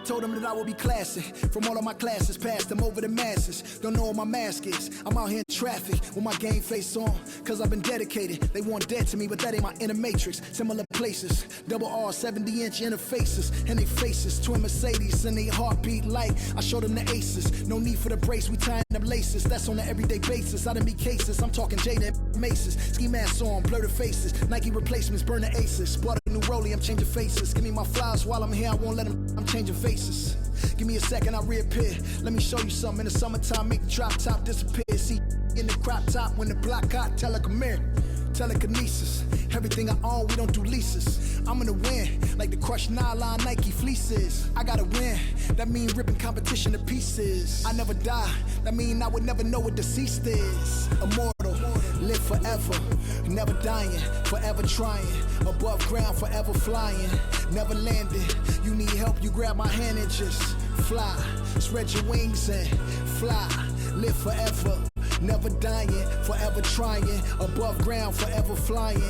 told them that I would be classic. From all of my classes, passed them over the masses. Don't know what my mask is. I'm out here in traffic with my game face on. Cause I've been dedicated. They want dead to me, but that ain't my inner matrix. Similar places. Double R, 70-inch interfaces. And they faces. Twin Mercedes and they heartbeat light. I showed them the aces. No need for the brace. We tying up laces. That's on an everyday basis. I done be cases. I'm talking Jada and Maces. Ski masks on. Blur the faces. Nike replacements. Burn the aces. Bought a new rollie. I'm changing faces. Give me my flowers while I'm here. I won't let them. I'm changing faces. Give me a second, I reappear. Let me show you something. In the summertime, make the drop top disappear. See in the crop top when the block hot. Telekinesis. Everything I own, we don't do leases. I'm gonna win, like the crushed nylon Nike fleeces. I gotta win, that mean ripping competition to pieces. I never die, that mean I would never know what deceased is. Immortal, live forever, never dying, forever trying. Above ground, forever flying, never landing. You need help, you grab my hand and just fly. Spread your wings and fly, live forever. Never dying, forever trying. Above ground, forever flying.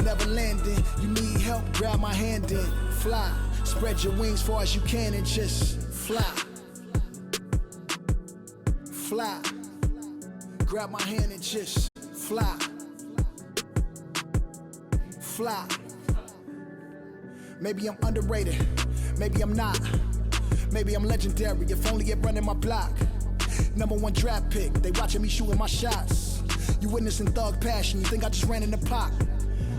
Never landing. You need help, grab my hand and fly. Spread your wings far as you can and just fly. Fly. Grab my hand and just fly. Fly. Maybe I'm underrated. Maybe I'm not. Maybe I'm legendary. If only it running my block. #1 draft pick, they watching me shooting my shots. You witnessing thug passion, you think I just ran in the pot.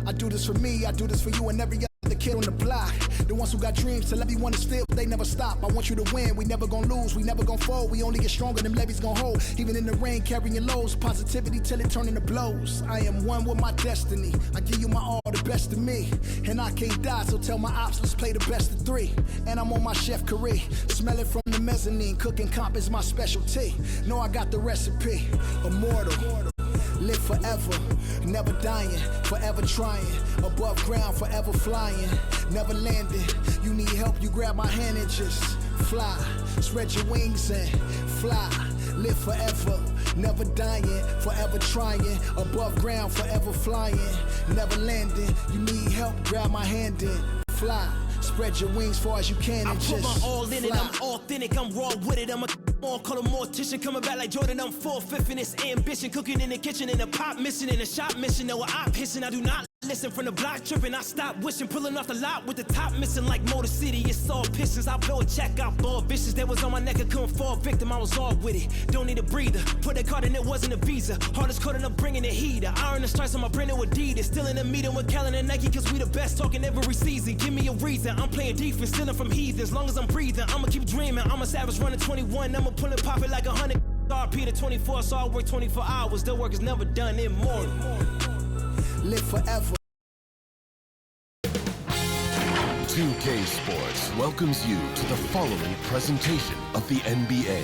I do this for me, I do this for you and every other kid on the block. The ones who got dreams, tell everyone to still, they never stop. I want you to win, we never gonna lose, we never gonna fold. We only get stronger, them levees gonna hold. Even in the rain, carrying lows, positivity till it turn into blows. I am one with my destiny, I give you my all, the best of me. And I can't die, so tell my ops, let's play the best of 3. And I'm on my chef career, smell it from the mezzanine. Cooking comp is my specialty, know I got the recipe. Immortal, live forever, never dying, forever trying. Above ground, forever flying, never landing. You need help, you grab my hand and just fly. Spread your wings and fly. Live forever, never dying, forever trying. Above ground, forever flying, never landing. You need help, grab my hand and fly. Spread your wings far as you can and just I put my all in it, fly. I'm authentic, I'm raw with it. I'm a more call a mortician, coming back like Jordan. I'm 4/5 in this ambition, cooking in the kitchen, in the pot mission, in the shop mission. No, I pissing, I do not listen from the block tripping. I stop wishing, pulling off the lot with the top missing like Motor City. It's all pistons. I blow a check out for vicious. That was on my neck, I couldn't fall victim. I was all with it. Don't need a breather. Put that card in, it wasn't a visa. Hardest code, and I'm bringing the heater. Iron the stripes on my brand new Adidas. Still in the meeting with Kellen and Nike, cause we the best talking every season. Give me a reason. I'm playing defense, stealing from heathens. As long as I'm breathing, I'ma keep dreaming. I'm a savage running 21. I'ma pull and pop it like 100. RP to 24, so I work 24 hours. The work is never done, immortal. Live forever. 2K Sports welcomes you to the following presentation of the NBA.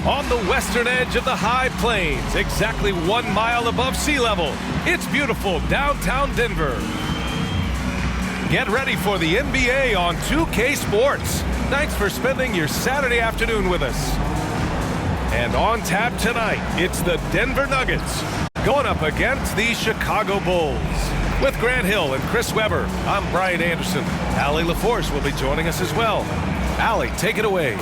On the western edge of the High Plains, exactly 1 mile above sea level, it's beautiful downtown Denver. Get ready for the NBA on 2K Sports. Thanks for spending your Saturday afternoon with us. And on tap tonight, it's the Denver Nuggets going up against the Chicago Bulls. With Grant Hill and Chris Webber, I'm Brian Anderson. Allie LaForce will be joining us as well. Allie, take it away.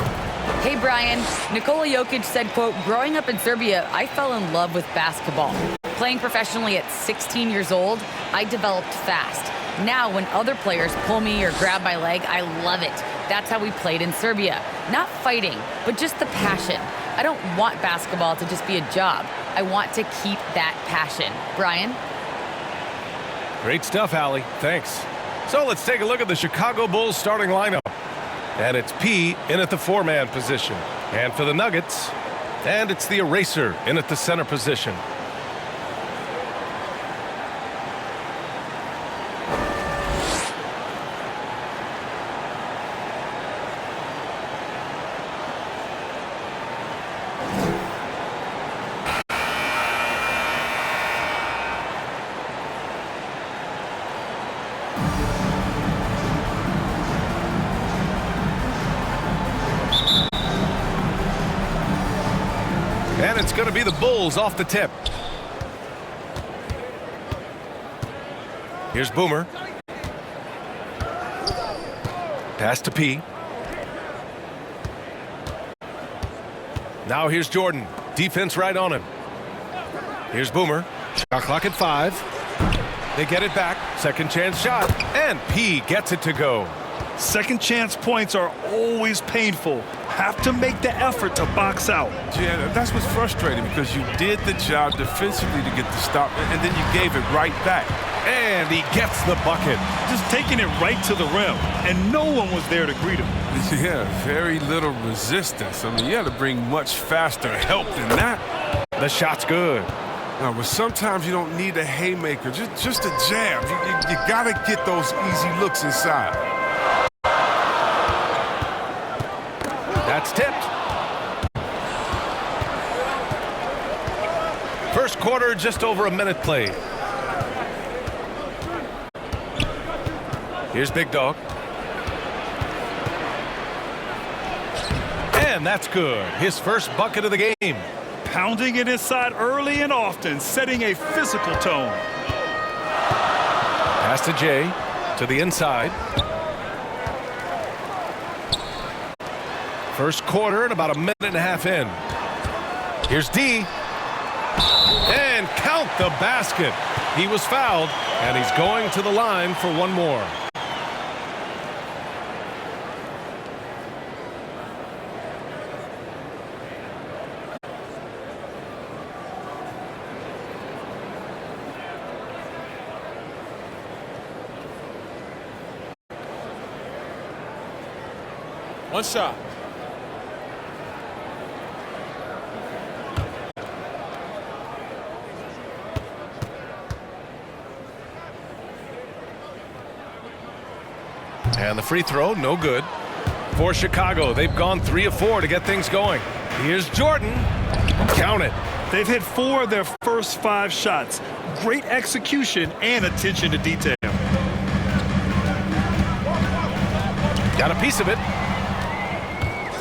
Hey, Brian. Nikola Jokic said, quote, growing up in Serbia, I fell in love with basketball. Playing professionally at 16 years old, I developed fast. Now, when other players pull me or grab my leg, I love it. That's how we played in Serbia. Not fighting, but just the passion. I don't want basketball to just be a job. I want to keep that passion. Brian? Great stuff, Allie. Thanks. So let's take a look at the Chicago Bulls starting lineup. And it's P in at the 4-man position. And for the Nuggets, and it's the Eraser in at the center position. And it's going to be the Bulls off the tip. Here's Boomer. Pass to P. Now here's Jordan. Defense right on him. Here's Boomer. Shot clock at 5. They get it back. Second chance shot. And P gets it to go. Second chance points are always painful. Have to make the effort to box out. Yeah, that's what's frustrating because you did the job defensively to get the stop, and then you gave it right back. And he gets the bucket. Just taking it right to the rim, and no one was there to greet him. Yeah, very little resistance. I mean, you had to bring much faster help than that. The shot's good. But sometimes you don't need a haymaker, just a jab. You got to get those easy looks inside. That's tipped. First quarter, just over a minute played. Here's Big Dog. And that's good. His first bucket of the game. Pounding it inside early and often, setting a physical tone. Pass to Jay, to the inside. First quarter and about a minute and a half in. Here's D. And count the basket. He was fouled, and he's going to the line for one more. One shot. And the free throw, no good. For Chicago, they've gone 3 of 4 to get things going. Here's Jordan. Count it. They've hit 4 of their first 5 shots. Great execution and attention to detail. Got a piece of it.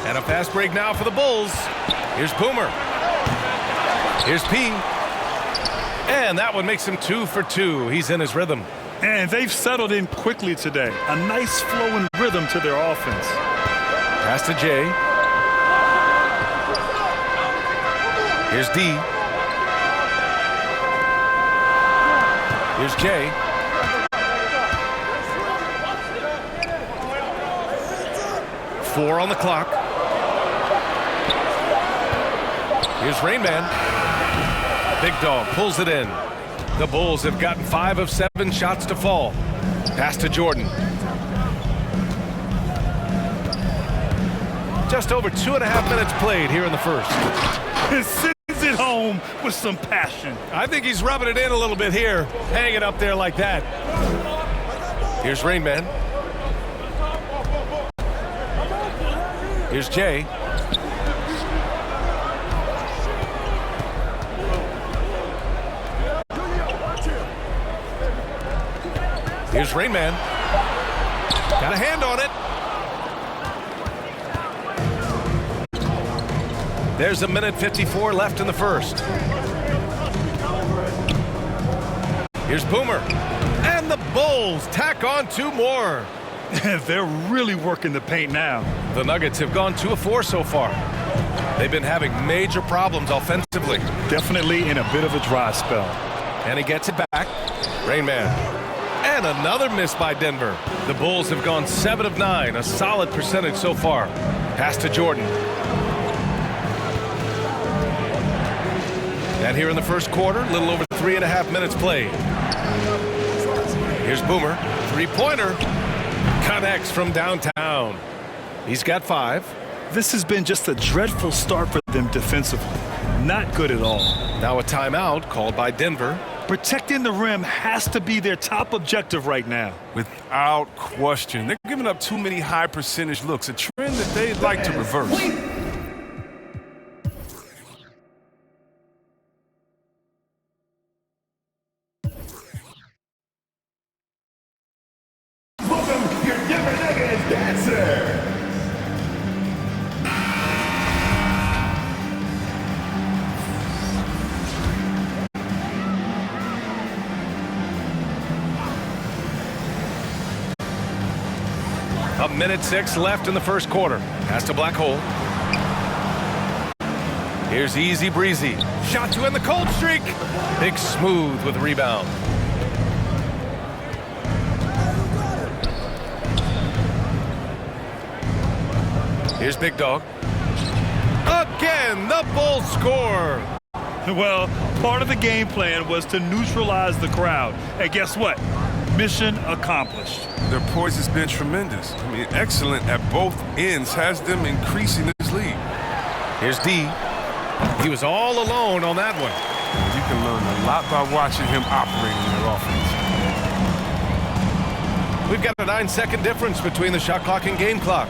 And a fast break now for the Bulls. Here's Boomer. Here's P. And that one makes him 2 for 2. He's in his rhythm. And they've settled in quickly today. A nice flowing rhythm to their offense. Pass to Jay. Here's D. Here's Jay. Four on the clock. Here's Rain Man. Big Dog pulls it in. The Bulls have gotten 5 of 7 shots to fall. Pass to Jordan. Just over 2.5 minutes played here in the first. Sends it home with some passion. I think he's rubbing it in a little bit here. Hang it up there like that. Here's Rain Man. Here's Jay. Here's Rain Man. Got a hand on it. There's a minute 54 left in the first. Here's Boomer. And the Bulls tack on 2 more. They're really working the paint now. The Nuggets have gone 2 of 4 so far. They've been having major problems offensively. Definitely in a bit of a dry spell. And he gets it back. Rain Man. And another miss by Denver. The Bulls have gone 7 of 9, a solid percentage so far. Pass to Jordan. And here in the first quarter, a little over 3.5 minutes played. Here's Boomer. 3-pointer. Connects from downtown. He's got 5. This has been just a dreadful start for them defensively. Not good at all. Now a timeout called by Denver. Protecting the rim has to be their top objective right now. Without question. They're giving up too many high percentage looks, a trend that they'd like to reverse. Welcome your Denver Nuggets dancer. 1:06 left in the first quarter. Pass to Black Hole. Here's Easy Breezy. Shot to end the cold streak. Big Smooth with the rebound. Here's Big Dog. Again, the Bulls score. Well, part of the game plan was to neutralize the crowd. And guess what? Mission accomplished. Their poise has been tremendous. I mean, excellent at both ends, has them increasing this lead. Here's D. He was all alone on that one. You can learn a lot by watching him operate in their offense. We've got a 9-second difference between the shot clock and game clock.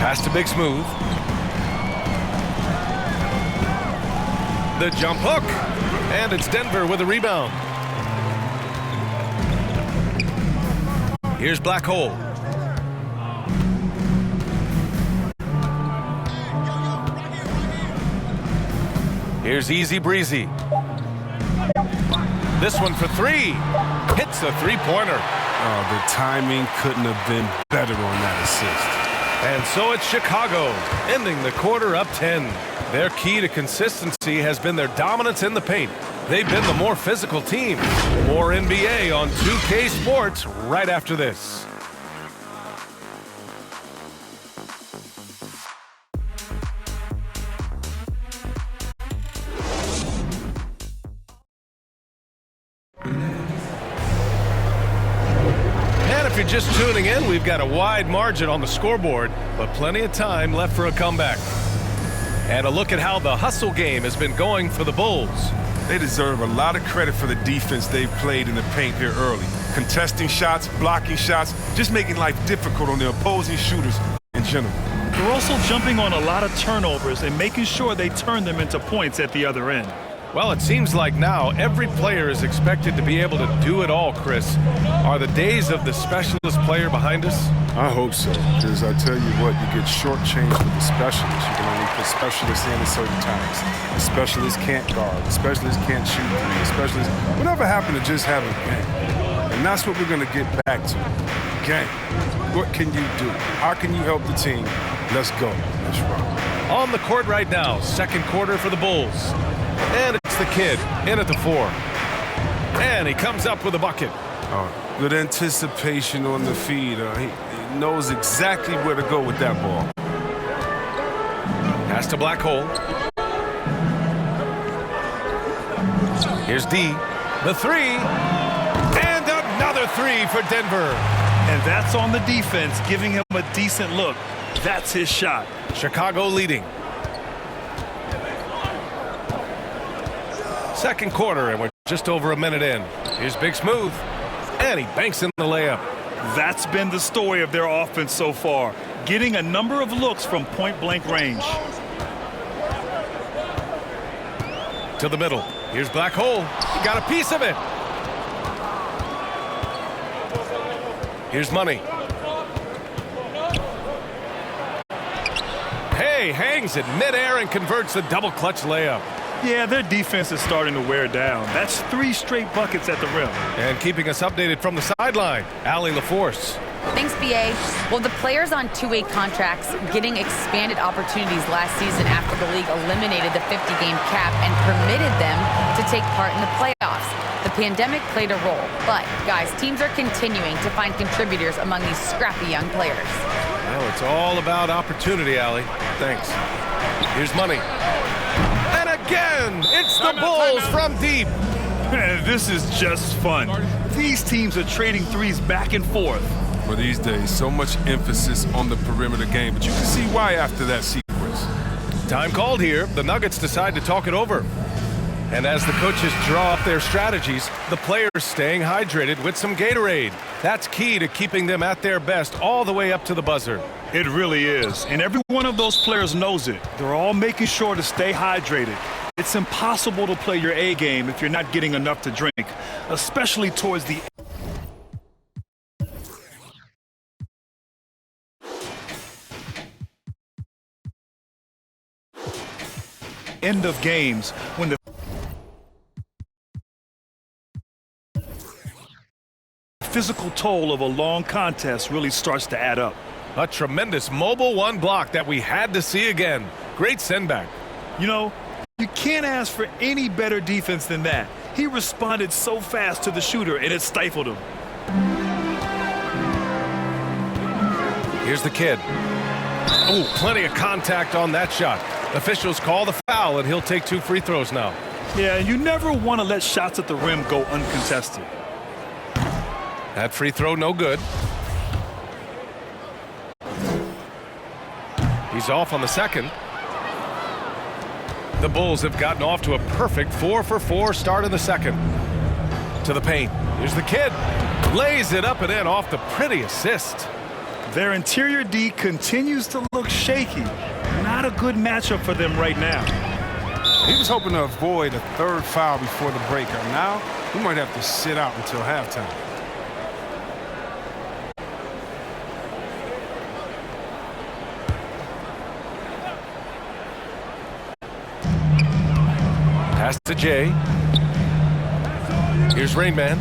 Pass to Big Smooth. The jump hook. And it's Denver with a rebound. Here's Black Hole. Here's Easy Breezy. This one for three. Hits a three-pointer. Oh, the timing couldn't have been better on that assist. And so it's Chicago, ending the quarter up 10. Their key to consistency has been their dominance in the paint. They've been the more physical team. More NBA on 2K Sports right after this. If you're just tuning in, we've got a wide margin on the scoreboard, but plenty of time left for a comeback. And a look at how the hustle game has been going for the Bulls. They deserve a lot of credit for the defense they've played in the paint here early. Contesting shots, blocking shots, just making life difficult on the opposing shooters in general. They're also jumping on a lot of turnovers and making sure they turn them into points at the other end. Well, it seems like now every player is expected to be able to do it all, Chris. Are the days of the specialist player behind us? I hope so, because I tell you what, you get shortchanged with the specialists. You can only put specialists in at certain times. The specialist can't guard. The specialist can't shoot three. The specialist, whatever happened to just have a game? And that's what we're going to get back to. Game. What can you do? How can you help the team? Let's go. Let's rock. On the court right now, second quarter for the Bulls. And it's the kid in at the 4. And he comes up with a bucket. Good anticipation on the feed. He knows exactly where to go with that ball. Pass to Black Hole. Here's D. The 3. And another 3 for Denver. And that's on the defense, giving him a decent look. That's his shot. Chicago leading. Second quarter, and we're just over a minute in. Here's Big Smooth. And he banks in the layup. That's been the story of their offense so far, getting a number of looks from point-blank range. To the middle. Here's Black Hole. He got a piece of it. Here's Money. Hay hangs in midair and converts the double clutch layup. Yeah, their defense is starting to wear down. That's 3 straight buckets at the rim. And keeping us updated from the sideline, Allie LaForce. Thanks, BA. Well, the players on two-way contracts getting expanded opportunities last season after the league eliminated the 50-game cap and permitted them to take part in the playoffs. The pandemic played a role, but, guys, teams are continuing to find contributors among these scrappy young players. Well, it's all about opportunity, Allie. Thanks. Here's Money. And again, it's the Bulls from deep. This is just fun. These teams are trading threes back and forth. For these days, so much emphasis on the perimeter game, but you can see why after that sequence. Time called here. The Nuggets decide to talk it over. And as the coaches draw up their strategies, the players staying hydrated with some Gatorade. That's key to keeping them at their best all the way up to the buzzer. It really is. And every one of those players knows it. They're all making sure to stay hydrated. It's impossible to play your A game if you're not getting enough to drink, especially towards the end of games when the physical toll of a long contest really starts to add up. A tremendous mobile one block that we had to see again. Great sendback. You know, you can't ask for any better defense than that. He responded so fast to the shooter, and it stifled him. Here's the kid. Oh, plenty of contact on that shot. Officials call the foul, and he'll take 2 free throws now. Yeah, you never want to let shots at the rim go uncontested. That free throw no good. He's off on the second. The Bulls have gotten off to a perfect 4-for-4 start in the second. To the paint. Here's the kid. Lays it up and in off the pretty assist. Their interior D continues to look shaky. Not a good matchup for them right now. He was hoping to avoid a 3rd foul before the break. Now, he might have to sit out until halftime. Pass to Jay. Here's Rain Man.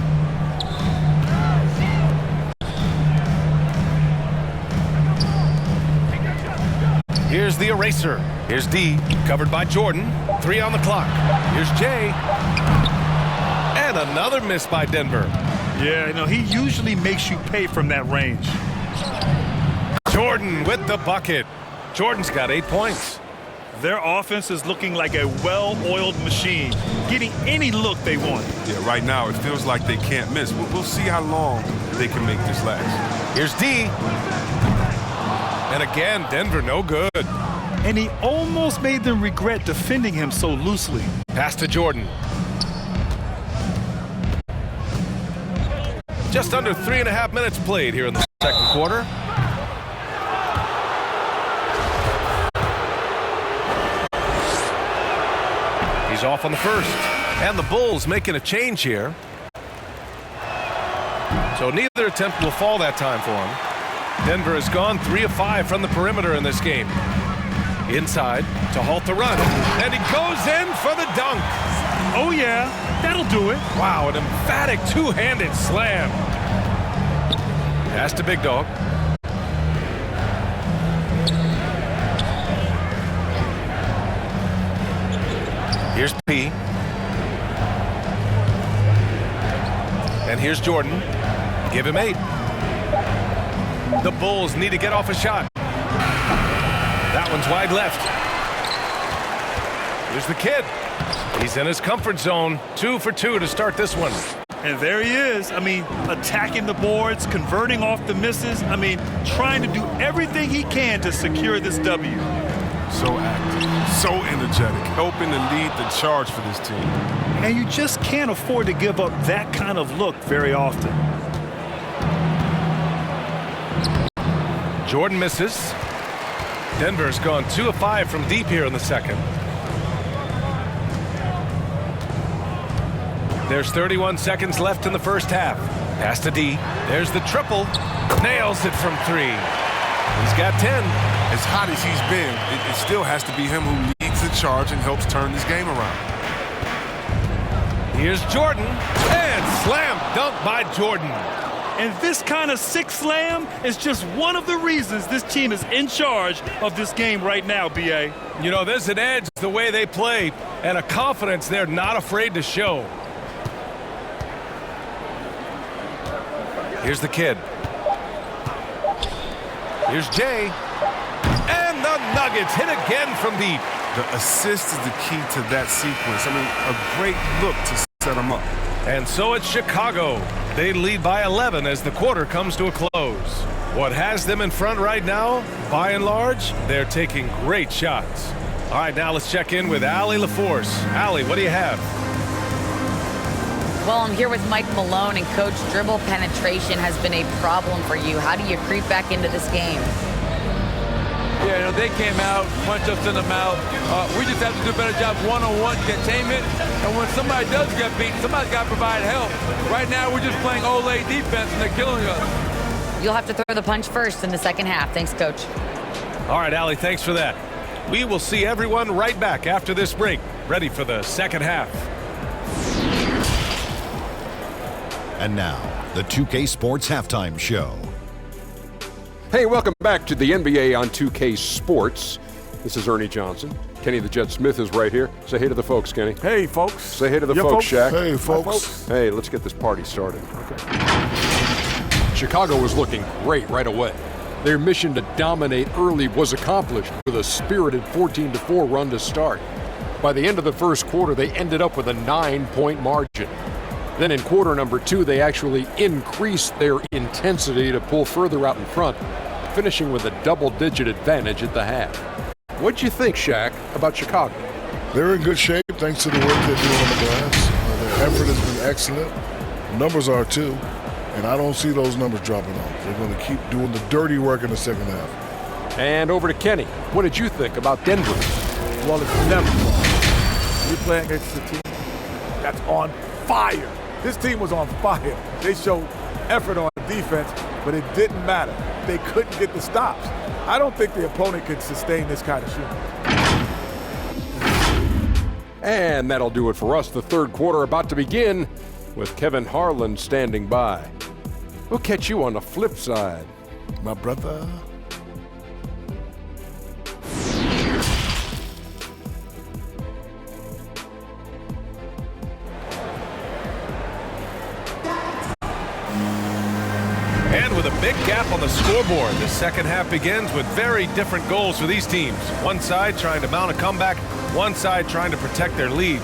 Here's the eraser. Here's D, covered by Jordan. 3 on the clock. Here's Jay. And another miss by Denver. Yeah, you know, he usually makes you pay from that range. Jordan with the bucket. Jordan's got 8 points. Their offense is looking like a well-oiled machine, getting any look they want. Yeah, right now it feels like they can't miss. We'll see how long they can make this last. Here's D. And again, Denver no good. And he almost made them regret defending him so loosely. Pass to Jordan. Just under 3.5 minutes played here in the second quarter. He's off on the first. And the Bulls making a change here. So neither attempt will fall that time for him. Denver has gone 3 of 5 from the perimeter in this game. Inside to halt the run. And he goes in for the dunk. Oh, yeah, that'll do it. Wow, an emphatic two-handed slam. Pass to Big Dog. Here's P. And here's Jordan. Give him 8. The Bulls need to get off a shot. That one's wide left. Here's the kid. He's in his comfort zone. 2 for 2 to start this one. And there he is. I mean, attacking the boards, converting off the misses. I mean, trying to do everything he can to secure this W. So active, so energetic, helping to lead the charge for this team. And you just can't afford to give up that kind of look very often. Jordan misses. Denver's gone 2 of 5 from deep here in the second. There's 31 seconds left in the first half. Pass to D. There's the triple. Nails it from 3. He's got 10. As hot as he's been, it still has to be him who leads the charge and helps turn this game around. Here's Jordan. And slam dunk by Jordan. And this kind of sick slam is just one of the reasons this team is in charge of this game right now, B.A. You know, there's an edge the way they play and a confidence they're not afraid to show. Here's the kid. Here's Jay. And the Nuggets hit again from deep. The assist is the key to that sequence. I mean, a great look to set them up. And so it's Chicago. They lead by 11 as the quarter comes to a close. What has them in front right now, by and large, they're taking great shots. All right, now let's check in with Allie LaForce. Allie, what do you have? Well, I'm here with Mike Malone, and Coach, dribble penetration has been a problem for you. How do you creep back into this game? Yeah, you know, they came out, punched us in the mouth. We just have to do a better job one-on-one containment. And when somebody does get beat, somebody's got to provide help. Right now, we're just playing Olay defense, and they're killing us. You'll have to throw the punch first in the second half. Thanks, Coach. All right, Allie, thanks for that. We will see everyone right back after this break, ready for the second half. And now, the 2K Sports Halftime Show. Hey, welcome back to the NBA on 2K Sports. This is Ernie Johnson. Kenny the Jet Smith is right here. Say hey to the folks, Kenny. Hey, folks. Say hey to the folks, Shaq. Hey, folks. Hi, folks. Hey, let's get this party started. Okay. Chicago was looking great right away. Their mission to dominate early was accomplished with a spirited 14-4 run to start. By the end of the first quarter, they ended up with a 9-point margin. Then in quarter number 2, they actually increased their intensity to pull further out in front, finishing with a double-digit advantage at the half. What'd you think, Shaq, about Chicago? They're in good shape thanks to the work they're doing on the glass. Their effort has been excellent. Numbers are too. And I don't see those numbers dropping off. They're going to keep doing the dirty work in the second half. And over to Kenny. What did you think about Denver? Well, it's never fun. You're playing against a team that's on fire. This team was on fire. They showed effort on defense, but it didn't matter. They couldn't get the stops. I don't think the opponent could sustain this kind of shooting. And that'll do it for us. The third quarter about to begin with Kevin Harlan standing by. We'll catch you on the flip side. My brother. And with a big gap on the scoreboard, the second half begins with very different goals for these teams. One side trying to mount a comeback, one side trying to protect their lead.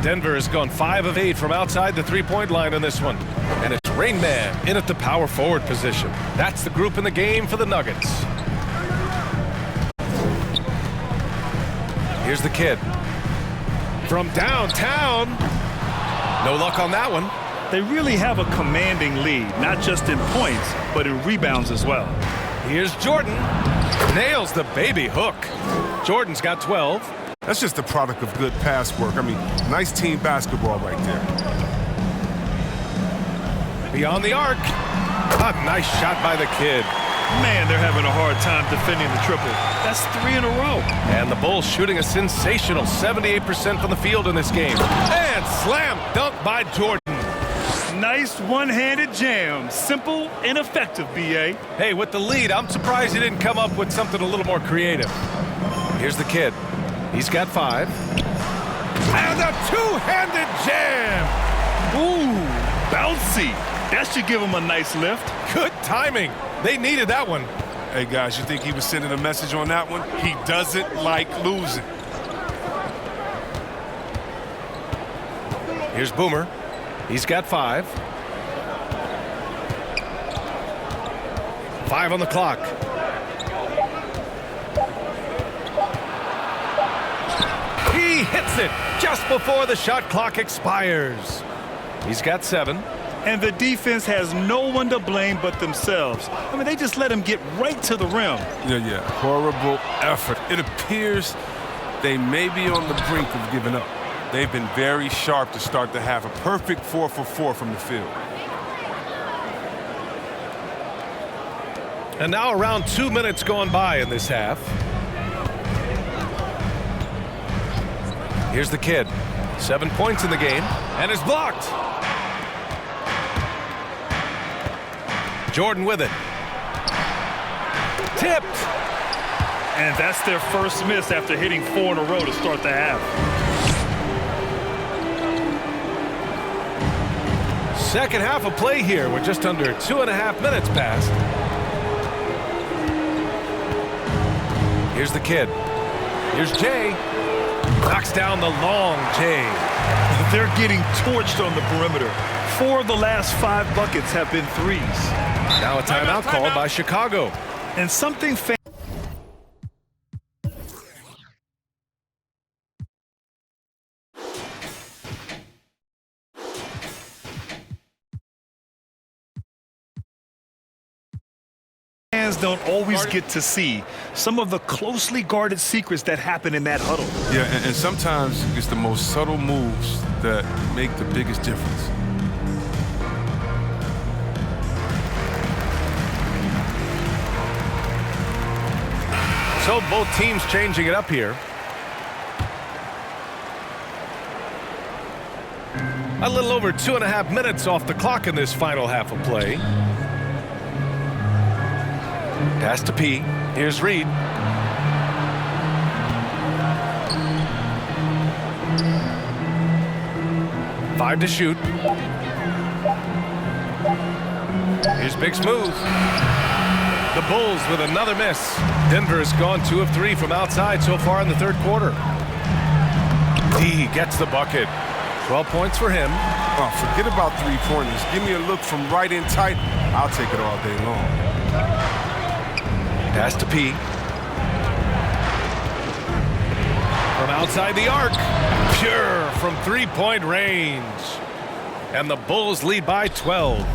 Denver has gone 5 of 8 from outside the three-point line on this one. And it's Rain Man in at the power forward position. That's the group in the game for the Nuggets. Here's the kid. From downtown. No luck on that one. They really have a commanding lead, not just in points, but in rebounds as well. Here's Jordan. Nails the baby hook. Jordan's got 12. That's just the product of good pass work. I mean, nice team basketball right there. Beyond the arc. A nice shot by the kid. Man, they're having a hard time defending the triple. That's 3 in a row. And the Bulls shooting a sensational 78% from the field in this game. And slam dunk by Jordan. Nice one-handed jam. Simple and effective, B.A. Hey, with the lead, I'm surprised he didn't come up with something a little more creative. Here's the kid. He's got 5. And a two-handed jam. Ooh, bouncy. That should give him a nice lift. Good timing. They needed that one. Hey, guys, you think he was sending a message on that one? He doesn't like losing. Here's Boomer. He's got 5. 5 on the clock. He hits it just before the shot clock expires. He's got 7. And the defense has no one to blame but themselves. I mean, they just let him get right to the rim. Yeah. Horrible effort. It appears they may be on the brink of giving up. They've been very sharp to start the half. A perfect 4 for 4 from the field. And now around 2 minutes gone by in this half. Here's the kid. 7 points in the game and is blocked. Jordan with it. Tipped. And that's their first miss after hitting 4 in a row to start the half. Second half of play here with just under 2.5 minutes passed. Here's the kid. Here's Jay. Knocks down the long Jay. They're getting torched on the perimeter. 4 of the last 5 buckets have been threes. Now a timeout called by Chicago. And something fans don't always get to see some of the closely guarded secrets that happen in that huddle. Yeah, and sometimes it's the most subtle moves that make the biggest difference. So both teams changing it up here. A little over 2.5 minutes off the clock in this final half of play. Pass to P. Here's Reed. Five to shoot. Here's Big Smooth. The Bulls with another miss. Denver's gone 2 of 3 from outside so far in the third quarter. D gets the bucket. 12 points for him. Oh, forget about three-pointers. Give me a look from right in tight. I'll take it all day long. Pass to P. From outside the arc. Pure from three-point range. And the Bulls lead by 12.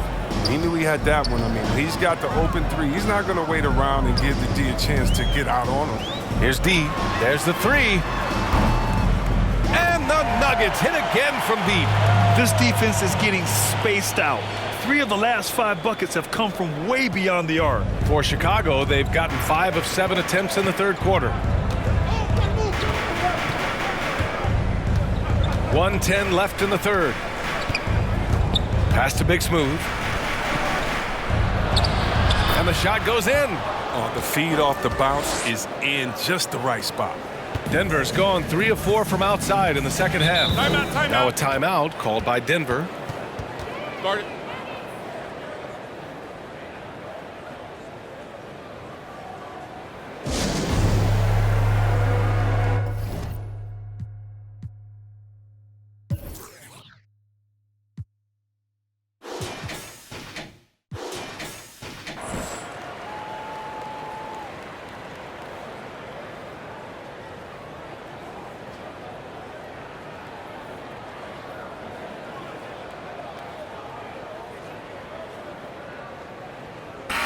He knew he had that one. I mean, he's got the open three. He's not going to wait around and give the D a chance to get out on him. Here's D. There's the three. And the Nuggets hit again from deep. This defense is getting spaced out. 3 of the last 5 buckets have come from way beyond the arc. For Chicago, they've gotten 5 of 7 attempts in the third quarter. 1:10 left in the third. Pass to Big Smooth. And the shot goes in. Oh, the feed off the bounce is in just the right spot. Denver's gone 3 of 4 from outside in the second half. Timeout. Now a timeout called by Denver. Guard it.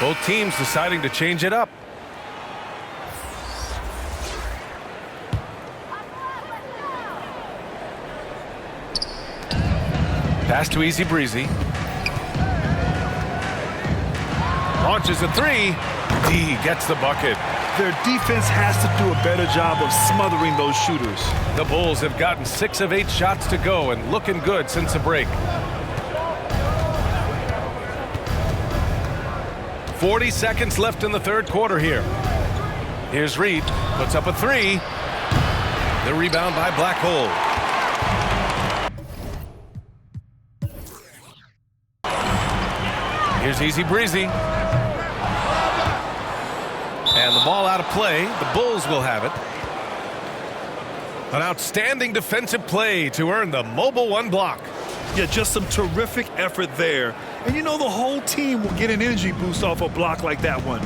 Both teams deciding to change it up. Pass to Easy Breezy. Launches a three. D gets the bucket. Their defense has to do a better job of smothering those shooters. The Bulls have gotten 6 of 8 shots to go and looking good since the break. 40 seconds left in the third quarter here. Here's Reed. Puts up a three. The rebound by Black Hole. Here's Easy Breezy. And the ball out of play. The Bulls will have it. An outstanding defensive play to earn the mobile 1 block. Yeah, just some terrific effort there. And you know the whole team will get an energy boost off a block like that one.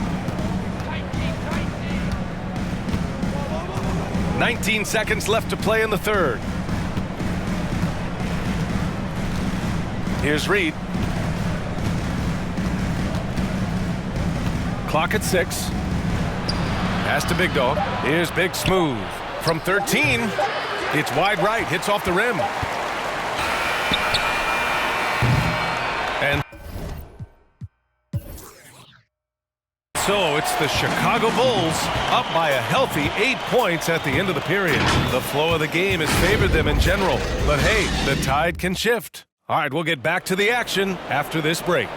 19 seconds left to play in the third. Here's Reed. Clock at 6. Pass to Big Dog. Here's Big Smooth. From 13, it's wide right. Hits off the rim. And so it's the Chicago Bulls up by a healthy 8 points at the end of the period. The flow of the game has favored them in general. But hey, the tide can shift. All right, we'll get back to the action after this break.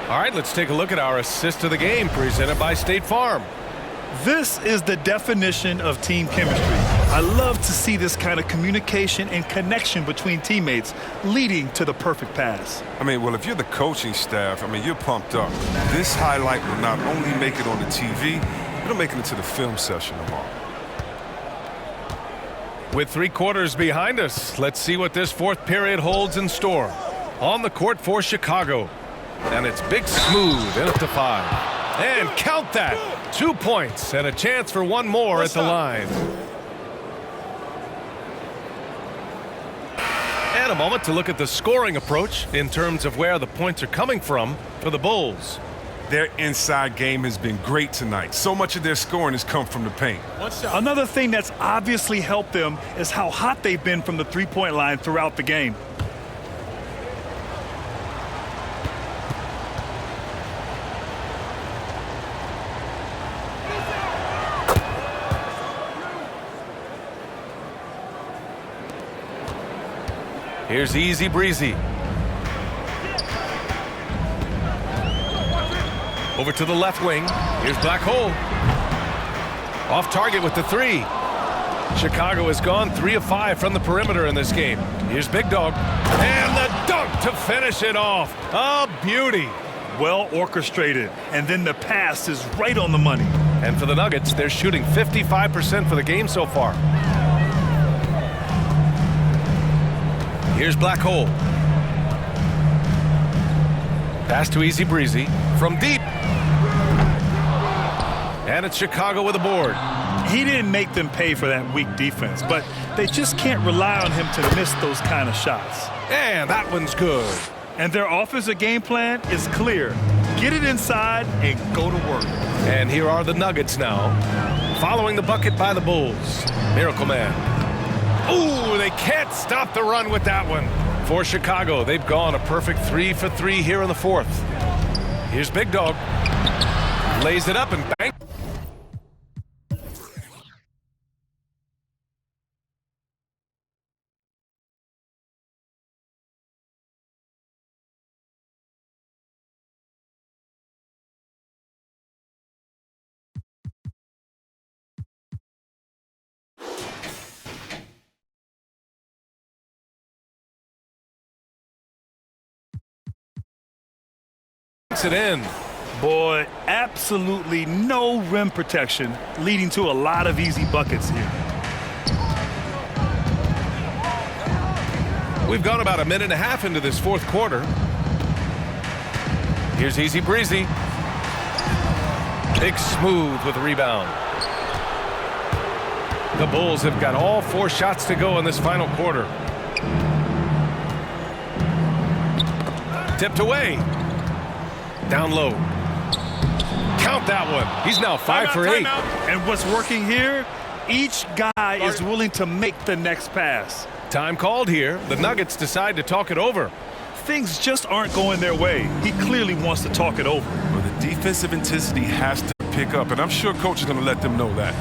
All right, let's take a look at our assist of the game presented by State Farm. This is the definition of team chemistry. I love to see this kind of communication and connection between teammates leading to the perfect pass. I mean, well, if you're the coaching staff, I mean, you're pumped up. This highlight will not only make it on the TV, it'll make it into the film session tomorrow. With 3 quarters behind us, let's see what this fourth period holds in store. On the court for Chicago. And it's Big Smooth in at the 5. And count that! 2 points and a chance for one more at the line. And a moment to look at the scoring approach in terms of where the points are coming from for the Bulls. Their inside game has been great tonight. So much of their scoring has come from the paint. Another thing that's obviously helped them is how hot they've been from the three-point line throughout the game. Here's Easy Breezy. Over to the left wing. Here's Black Hole. Off target with the three. Chicago has gone 3 of 5 from the perimeter in this game. Here's Big Dog. And the dunk to finish it off. A beauty. Well orchestrated. And then the pass is right on the money. And for the Nuggets, they're shooting 55% for the game so far. Here's Black Hole. Pass to Easy Breezy from deep. And it's Chicago with a board. He didn't make them pay for that weak defense, but they just can't rely on him to miss those kind of shots. And that one's good. And their offensive game plan is clear. Get it inside and go to work. And here are the Nuggets now, following the bucket by the Bulls. Miracle Man. Ooh, they can't stop the run with that one. For Chicago, they've gone a perfect 3 for 3 here in the fourth. Here's Big Dog. Lays it up and bang. It in. Boy, absolutely no rim protection, leading to a lot of easy buckets here. We've gone about a minute and a half into this fourth quarter. Here's Easy Breezy. Big Smooth with a rebound. The Bulls have got all 4 shots to go in this final quarter. Tipped away. Down low. Count that one. He's now 5 for 8. And what's working here, each guy is willing to make the next pass. Time called here. The Nuggets decide to talk it over. Things just aren't going their way. He clearly wants to talk it over. Well, the defensive intensity has to pick up, and I'm sure coach is going to let them know that.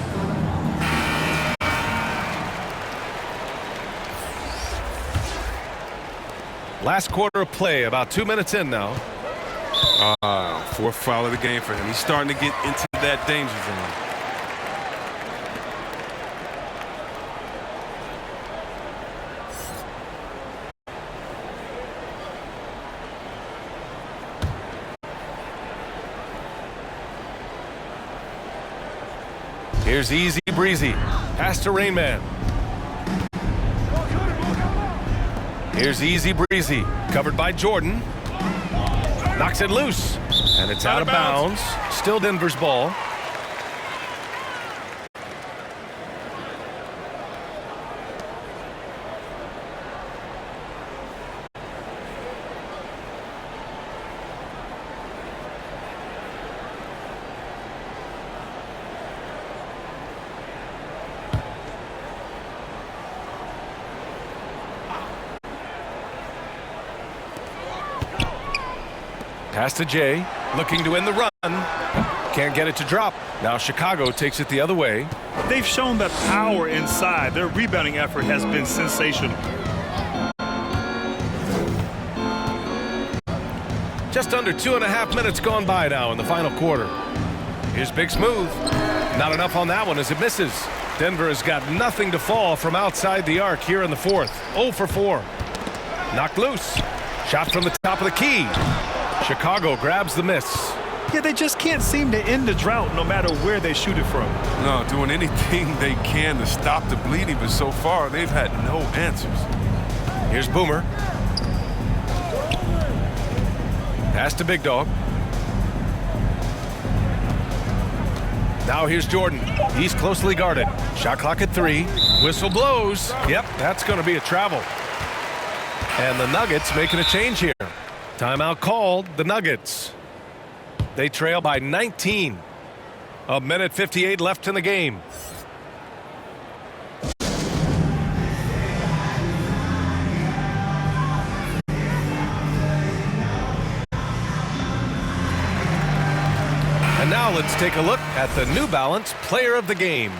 Last quarter of play, about 2 minutes in now. Fourth foul of the game for him. He's starting to get into that danger zone. Here's Easy Breezy. Pass to Rain Man. Here's Easy Breezy. Covered by Jordan. Knocks it loose. And it's out of bounds. Still Denver's ball. Pass to Jay, looking to end the run. Can't get it to drop. Now Chicago takes it the other way. They've shown that power inside. Their rebounding effort has been sensational. Just under 2.5 minutes gone by now in the final quarter. Here's Big Smooth. Not enough on that one as it misses. Denver has got nothing to fall from outside the arc here in the fourth. 0 for 4. Knocked loose. Shot from the top of the key. Chicago grabs the miss. Yeah, they just can't seem to end the drought no matter where they shoot it from. No, doing anything they can to stop the bleeding, but so far they've had no answers. Here's Boomer. Pass to Big Dog. Now here's Jordan. He's closely guarded. Shot clock at 3. Whistle blows. Yep, that's going to be a travel. And the Nuggets making a change here. Timeout called. The Nuggets. They trail by 19. 1:58 left in the game. And now let's take a look at the New Balance Player of the Game.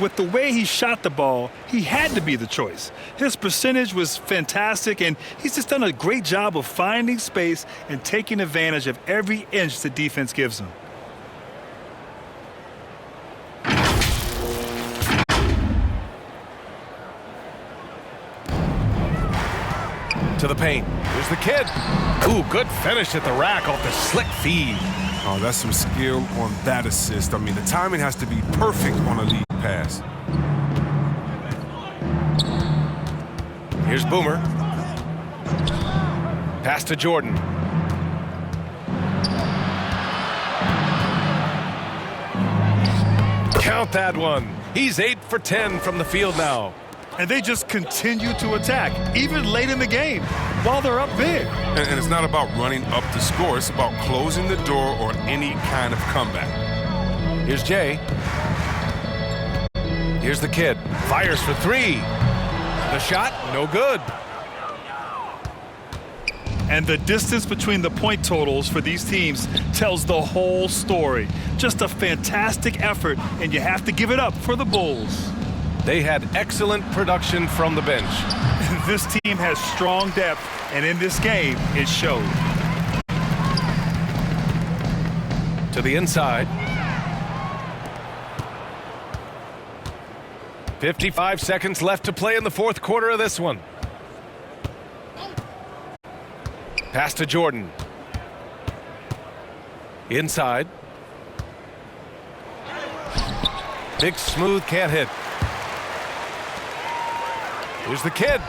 With the way he shot the ball, he had to be the choice. His percentage was fantastic, and he's just done a great job of finding space and taking advantage of every inch the defense gives him. To the paint. Here's the kid. Ooh, good finish at the rack off the slick feed. Oh, that's some skill on that assist. I mean, the timing has to be perfect on a lead pass. Here's Boomer. Pass to Jordan. Count that one. He's 8 for 10 from the field now. And they just continue to attack, even late in the game, while they're up big. And it's not about running up the score. It's about closing the door on any kind of comeback. Here's Jay. Here's the kid. Fires for 3. The shot, no good. And the distance between the point totals for these teams tells the whole story. Just a fantastic effort, and you have to give it up for the Bulls. They had excellent production from the bench. This team has strong depth, and in this game, it showed. To the inside. 55 seconds left to play in the fourth quarter of this one. Pass to Jordan. Inside. Big smooth, can't hit. Here's the kid.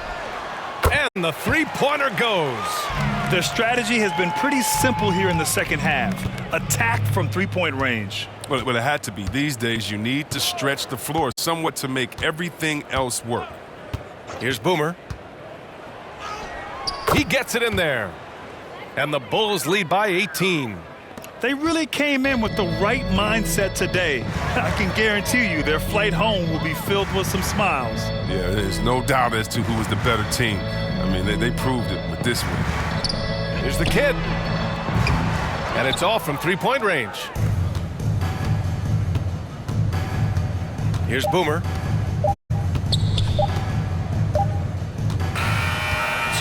And the three-pointer goes. Their strategy has been pretty simple here in the second half. Attack from three-point range. Well, it had to be. These days, you need to stretch the floor somewhat to make everything else work. Here's Boomer. He gets it in there. And the Bulls lead by 18. They really came in with the right mindset today. I can guarantee you their flight home will be filled with some smiles. Yeah, there's no doubt as to who was the better team. I mean, they proved it with this one. Here's the kid. And it's off from three-point range. Here's Boomer.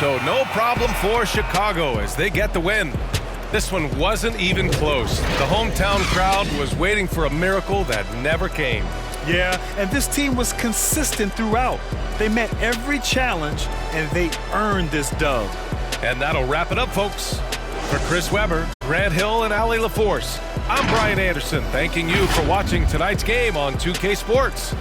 So no problem for Chicago as they get the win. This one wasn't even close. The hometown crowd was waiting for a miracle that never came. Yeah, and this team was consistent throughout. They met every challenge, and they earned this dub. And that'll wrap it up, folks. For Chris Webber, Grant Hill, and Allie LaForce, I'm Brian Anderson, thanking you for watching tonight's game on 2K Sports.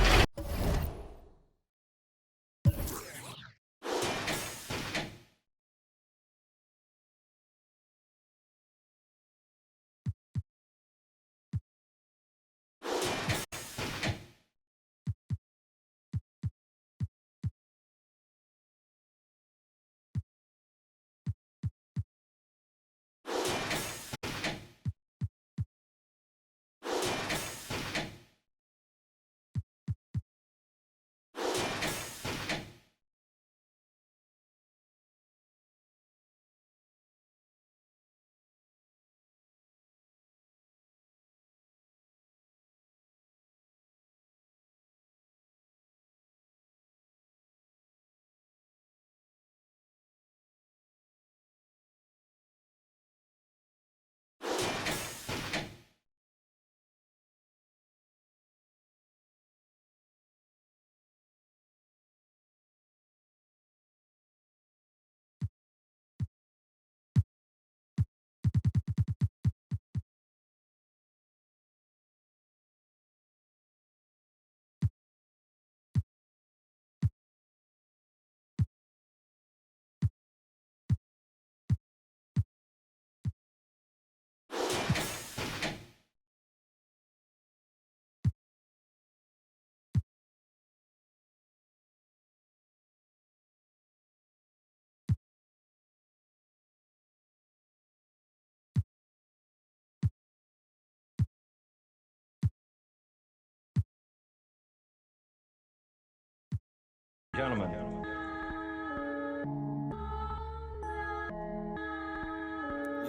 Gentlemen.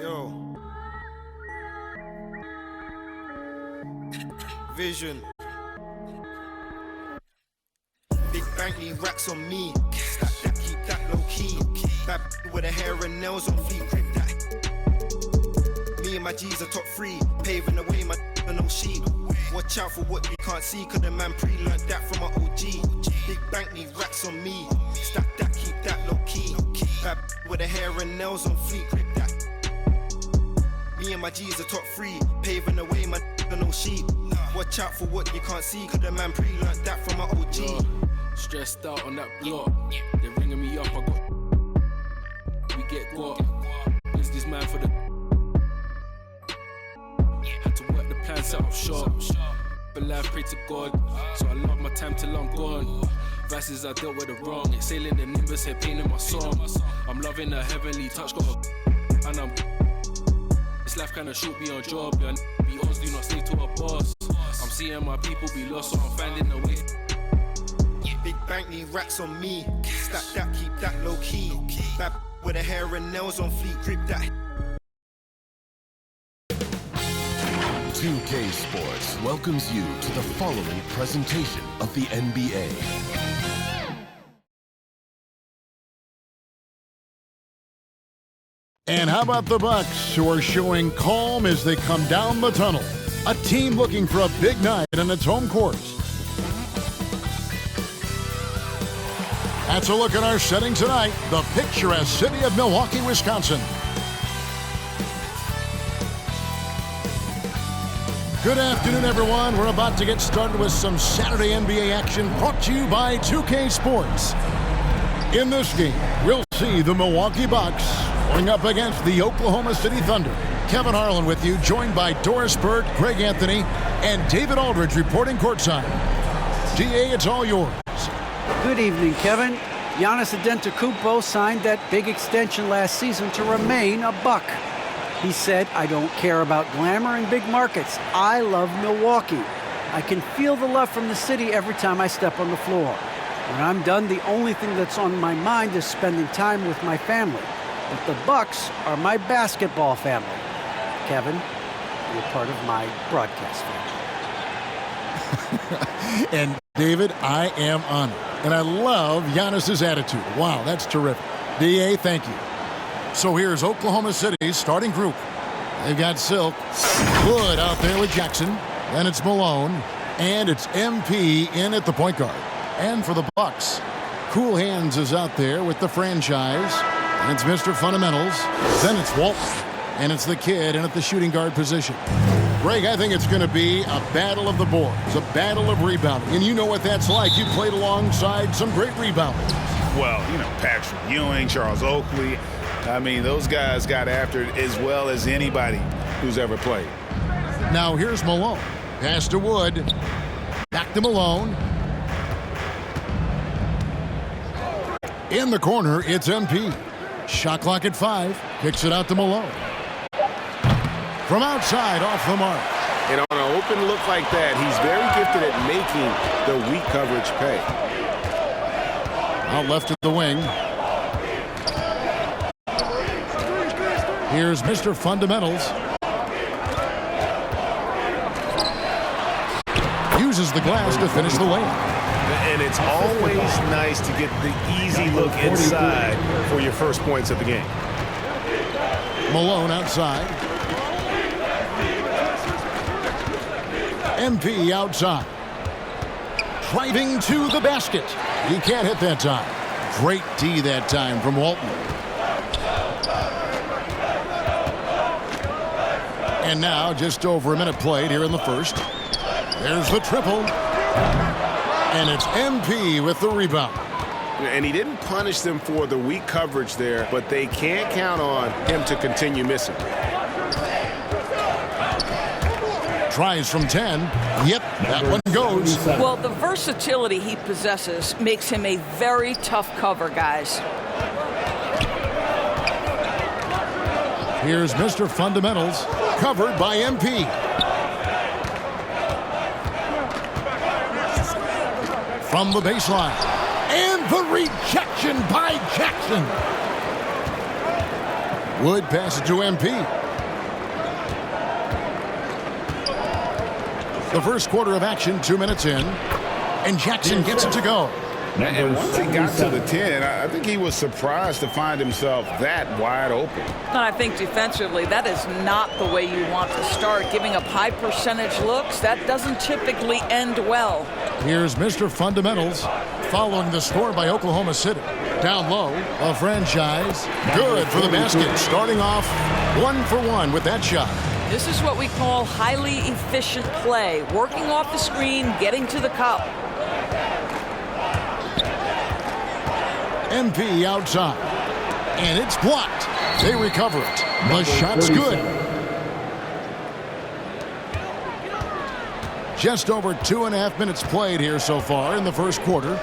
Yo. Vision. Bentley racks on me. Stack that, keep that low key. Bad with her hair and nails on fleek. Grip that. Me and my G's are top 3. Paving the way, my no sheep. Watch out for what you can't see, cause the man pre-learned that from my OG. Big bank need racks on me. Stack that, keep that low key. Bad with her hair and nails on fleek. Grip that. Me and my G's are top 3. Paving the way, my no sheep. Watch out for what you can't see, cause the man pre-learned that from my OG. Stressed out on that block. They're ringing me up, we get got. Is this man for the... Had to work the plan, set up shop. But life, pray to God. So I love my time till I'm gone. Verses I dealt with the wrong. Exhaling the nimbus, here pain in my song. I'm loving the heavenly touch, got a... And I'm... This life kinda short, be on job. Yeah, be odds, do not stay to a boss. I'm seeing my people be lost, so I'm finding a way. Big bank need racks on me. Stack that, keep that low key. Bad with her hair and nails on fleek. Grip that. 2K Sports welcomes you to the following presentation of the NBA. And how about the Bucks, who are showing calm as they come down the tunnel? A team looking for a big night in its home court. That's a look at our setting tonight, the picturesque city of Milwaukee, Wisconsin. Good afternoon, everyone. We're about to get started with some Saturday NBA action brought to you by 2K Sports. In this game, we'll see the Milwaukee Bucks going up against the Oklahoma City Thunder. Kevin Harlan with you, joined by Doris Burt, Greg Anthony, and David Aldridge reporting courtside. DA, it's all yours. Good evening, Kevin. Giannis Antetokounmpo signed that big extension last season to remain a Buck. He said, "I don't care about glamour and big markets. I love Milwaukee. I can feel the love from the city every time I step on the floor. When I'm done, the only thing that's on my mind is spending time with my family. But the Bucks are my basketball family. Kevin, you're part of my broadcast family." And David, I am honored. And I love Giannis's attitude. Wow, that's terrific. DA, thank you. So here's Oklahoma City's starting group. They've got Silk, Wood out there with Jackson. Then it's Malone. And it's MP in at the point guard. And for the Bucks, Cool Hands is out there with the franchise. And it's Mr. Fundamentals. Then it's Walton. And it's the kid in at the shooting guard position. Greg, I think it's going to be a battle of the boards, a battle of rebounding. And you know what that's like. You played alongside some great rebounders. Well, you know, Patrick Ewing, Charles Oakley. I mean, those guys got after it as well as anybody who's ever played. Now here's Malone. Pass to Wood. Back to Malone. In the corner, it's MP. Shot clock at 5. Kicks it out to Malone. From outside, off the mark. And on an open look like that, he's very gifted at making the weak coverage pay. Out left of the wing. Here's Mr. Fundamentals. Uses the glass to finish the layup. And it's always nice to get the easy look inside for your first points of the game. Malone outside. MP outside. Driving to the basket. He can't hit that time. Great D that time from Walton. And now just over a minute played here in the first. There's the triple. And it's MP with the rebound. And he didn't punish them for the weak coverage there, but they can't count on him to continue missing. Tries from 10. Yep, that one goes. Well, the versatility he possesses makes him a very tough cover, guys. Here's Mr. Fundamentals, covered by MP. From the baseline. And the rejection by Jackson. Wood passes to MP. The first quarter of action, 2 minutes in. And Jackson gets it to go. And once he got to the 10, I think he was surprised to find himself that wide open. And I think defensively, that is not the way you want to start. Giving up high percentage looks, that doesn't typically end well. Here's Mr. Fundamentals following the score by Oklahoma City. Down low, a franchise. Good for the basket. Starting off 1 for 1 with that shot. This is what we call highly efficient play. Working off the screen, getting to the cup. MP outside. And it's blocked. They recover it. The shot's good. Just over 2.5 minutes played here so far in the first quarter.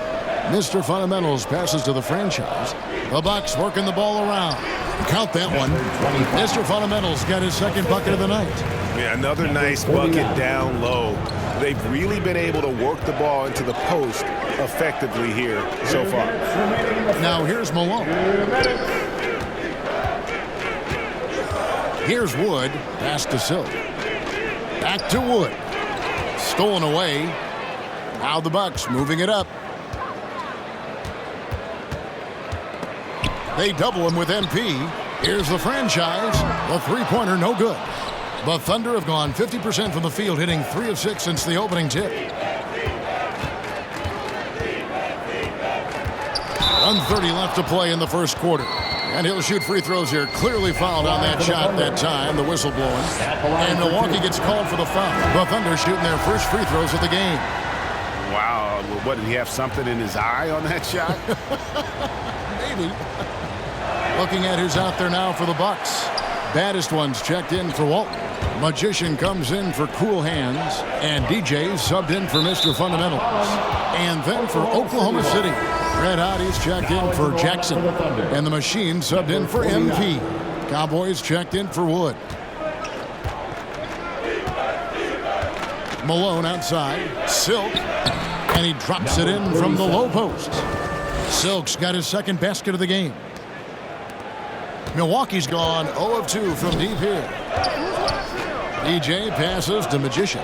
Mr. Fundamentals passes to the franchise. The Bucks working the ball around. Count that one. Mr. Fundamentals got his second bucket of the night. Yeah, another nice bucket down low. They've really been able to work the ball into the post effectively here so far. Now here's Malone. Here's Wood. Pass to Silk. Back to Wood. Stolen away. Now the Bucks moving it up. They double him with MP. Here's the franchise. The three-pointer no good. The Thunder have gone 50% from the field, hitting 3 of 6 since the opening tip. 1:30 left to play in the first quarter. And he'll shoot free throws here. Clearly fouled on that shot that time. The whistle blowing. And Milwaukee gets called for the foul. The Thunder shooting their first free throws of the game. Wow. What, did he have something in his eye on that shot? Maybe. Looking at who's out there now for the Bucks. Baddest ones checked in for Walton. Magician comes in for Cool Hands. And DJ subbed in for Mr. Fundamentals. And then for Oklahoma City, Red Hotties checked in for Jackson. And the Machine subbed in for MP. Cowboys checked in for Wood. Malone outside. Silk. And he drops it in from the low post. Silk's got his second basket of the game. Milwaukee's gone 0 of 2 from deep here. DJ passes to Magician.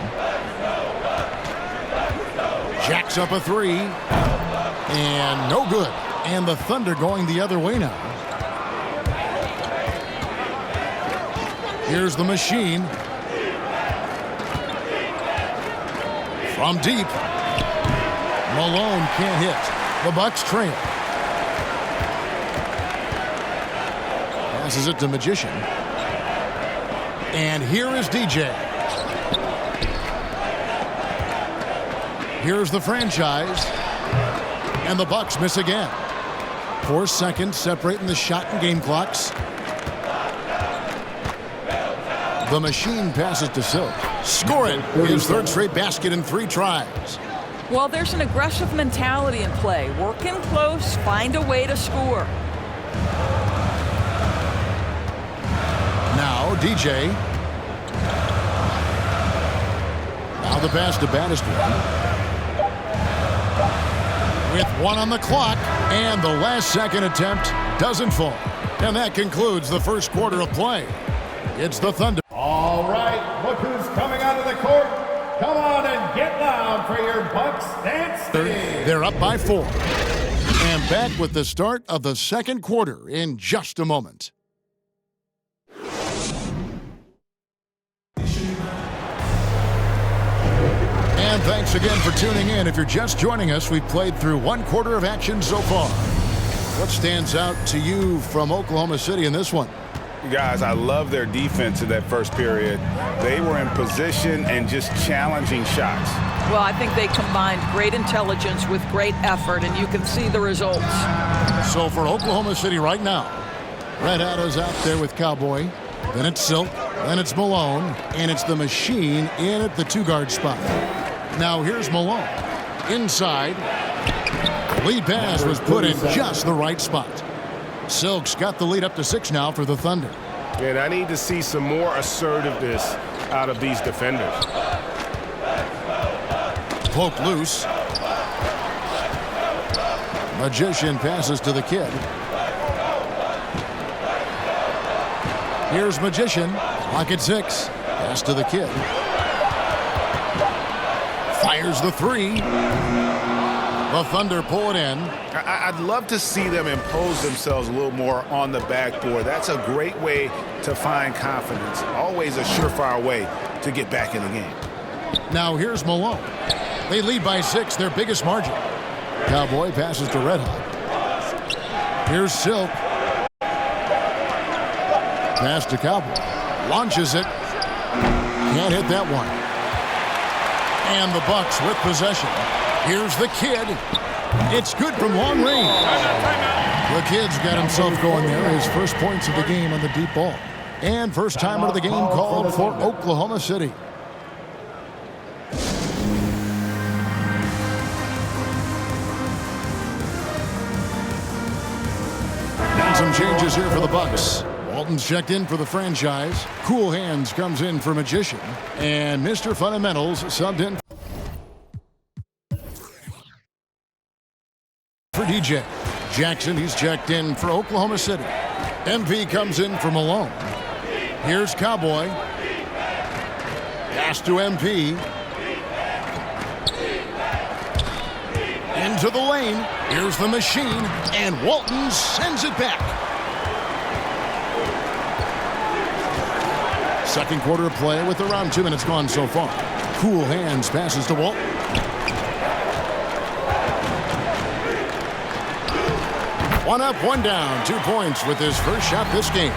Jacks up a 3. And no good. And the Thunder going the other way now. Here's the Machine. From deep. Malone can't hit. The Bucks trail. Passes it to Magician. And here is DJ. Here's the franchise. And the Bucks miss again. 4 seconds separating the shot and game clocks. The Machine passes to Silk. Score it. His third straight basket in 3 tries. Well, there's an aggressive mentality in play. Work in close, find a way to score. Now DJ. Now the pass to Baddest one. With 1 on the clock, and the last second attempt doesn't fall. And that concludes the first quarter of play. It's the Thunder. All right, look who's coming out of the court. Come on and get loud for your Bucks dance team. They're up by 4. And back with the start of the second quarter in just a moment. And thanks again for tuning in. If you're just joining us, we've played through 1 quarter of action so far. What stands out to you from Oklahoma City in this one? Guys, I love their defense in that first period. They were in position and just challenging shots. Well, I think they combined great intelligence with great effort, and you can see the results. So for Oklahoma City right now, Red Hotties out there with Cowboy. Then it's Silk. Then it's Malone. And it's the Machine in at the 2-guard spot. Now here's Malone. Inside. Lead pass was put in just the right spot. Silk's got the lead up to 6 now for the Thunder. And I need to see some more assertiveness out of these defenders. Poked loose. Magician passes to the kid. Here's Magician. Clock at 6. Pass to the kid. Fires the 3. The Thunder pull it in. I'd love to see them impose themselves a little more on the backboard. That's a great way to find confidence. Always a surefire way to get back in the game. Now here's Malone. They lead by 6, their biggest margin. Cowboy passes to Red Hot. Here's Silk. Pass to Cowboy. Launches it. Can't hit that one. And the Bucks with possession. Here's the Kid. It's good from long range. The Kid's got himself going there. His first points of the game on the deep ball. And first time out of the game called for Oklahoma City. And some changes here for the Bucks. Walton's checked in for the franchise. Cool Hands comes in for Magician. And Mr. Fundamentals subbed in for DJ. Jackson, he's checked in for Oklahoma City. MP comes in for Malone. Here's Cowboy. Pass to MP. Into the lane. Here's the machine. And Walton sends it back. Second quarter of play with around 2 minutes gone so far. Cool Hands passes to Walton. One up, one down. 2 points with his first shot this game.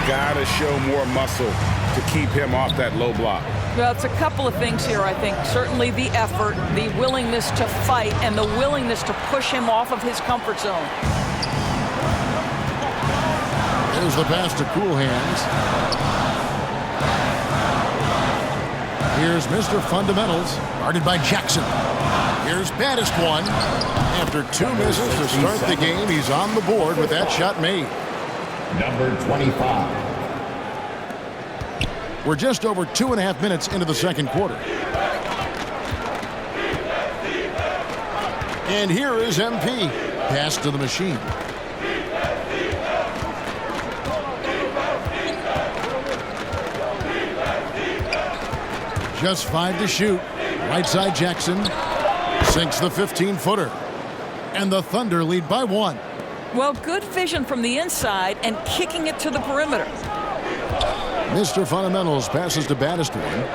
Gotta show more muscle to keep him off that low block. Well, it's a couple of things here, I think. Certainly the effort, the willingness to fight, and the willingness to push him off of his comfort zone. There's the pass to Cool Hands. Here's Mr. Fundamentals, guarded by Jackson. Here's baddest one. After 2 misses to start the game, he's on the board with that shot made. Number 25. We're just over 2.5 minutes into the second quarter. And here is MP. Pass to the machine. Just 5 to shoot. Right side Jackson. Sinks the 15-footer. And the Thunder lead by 1. Well, good vision from the inside and kicking it to the perimeter. Mr. Fundamentals passes to baddest one.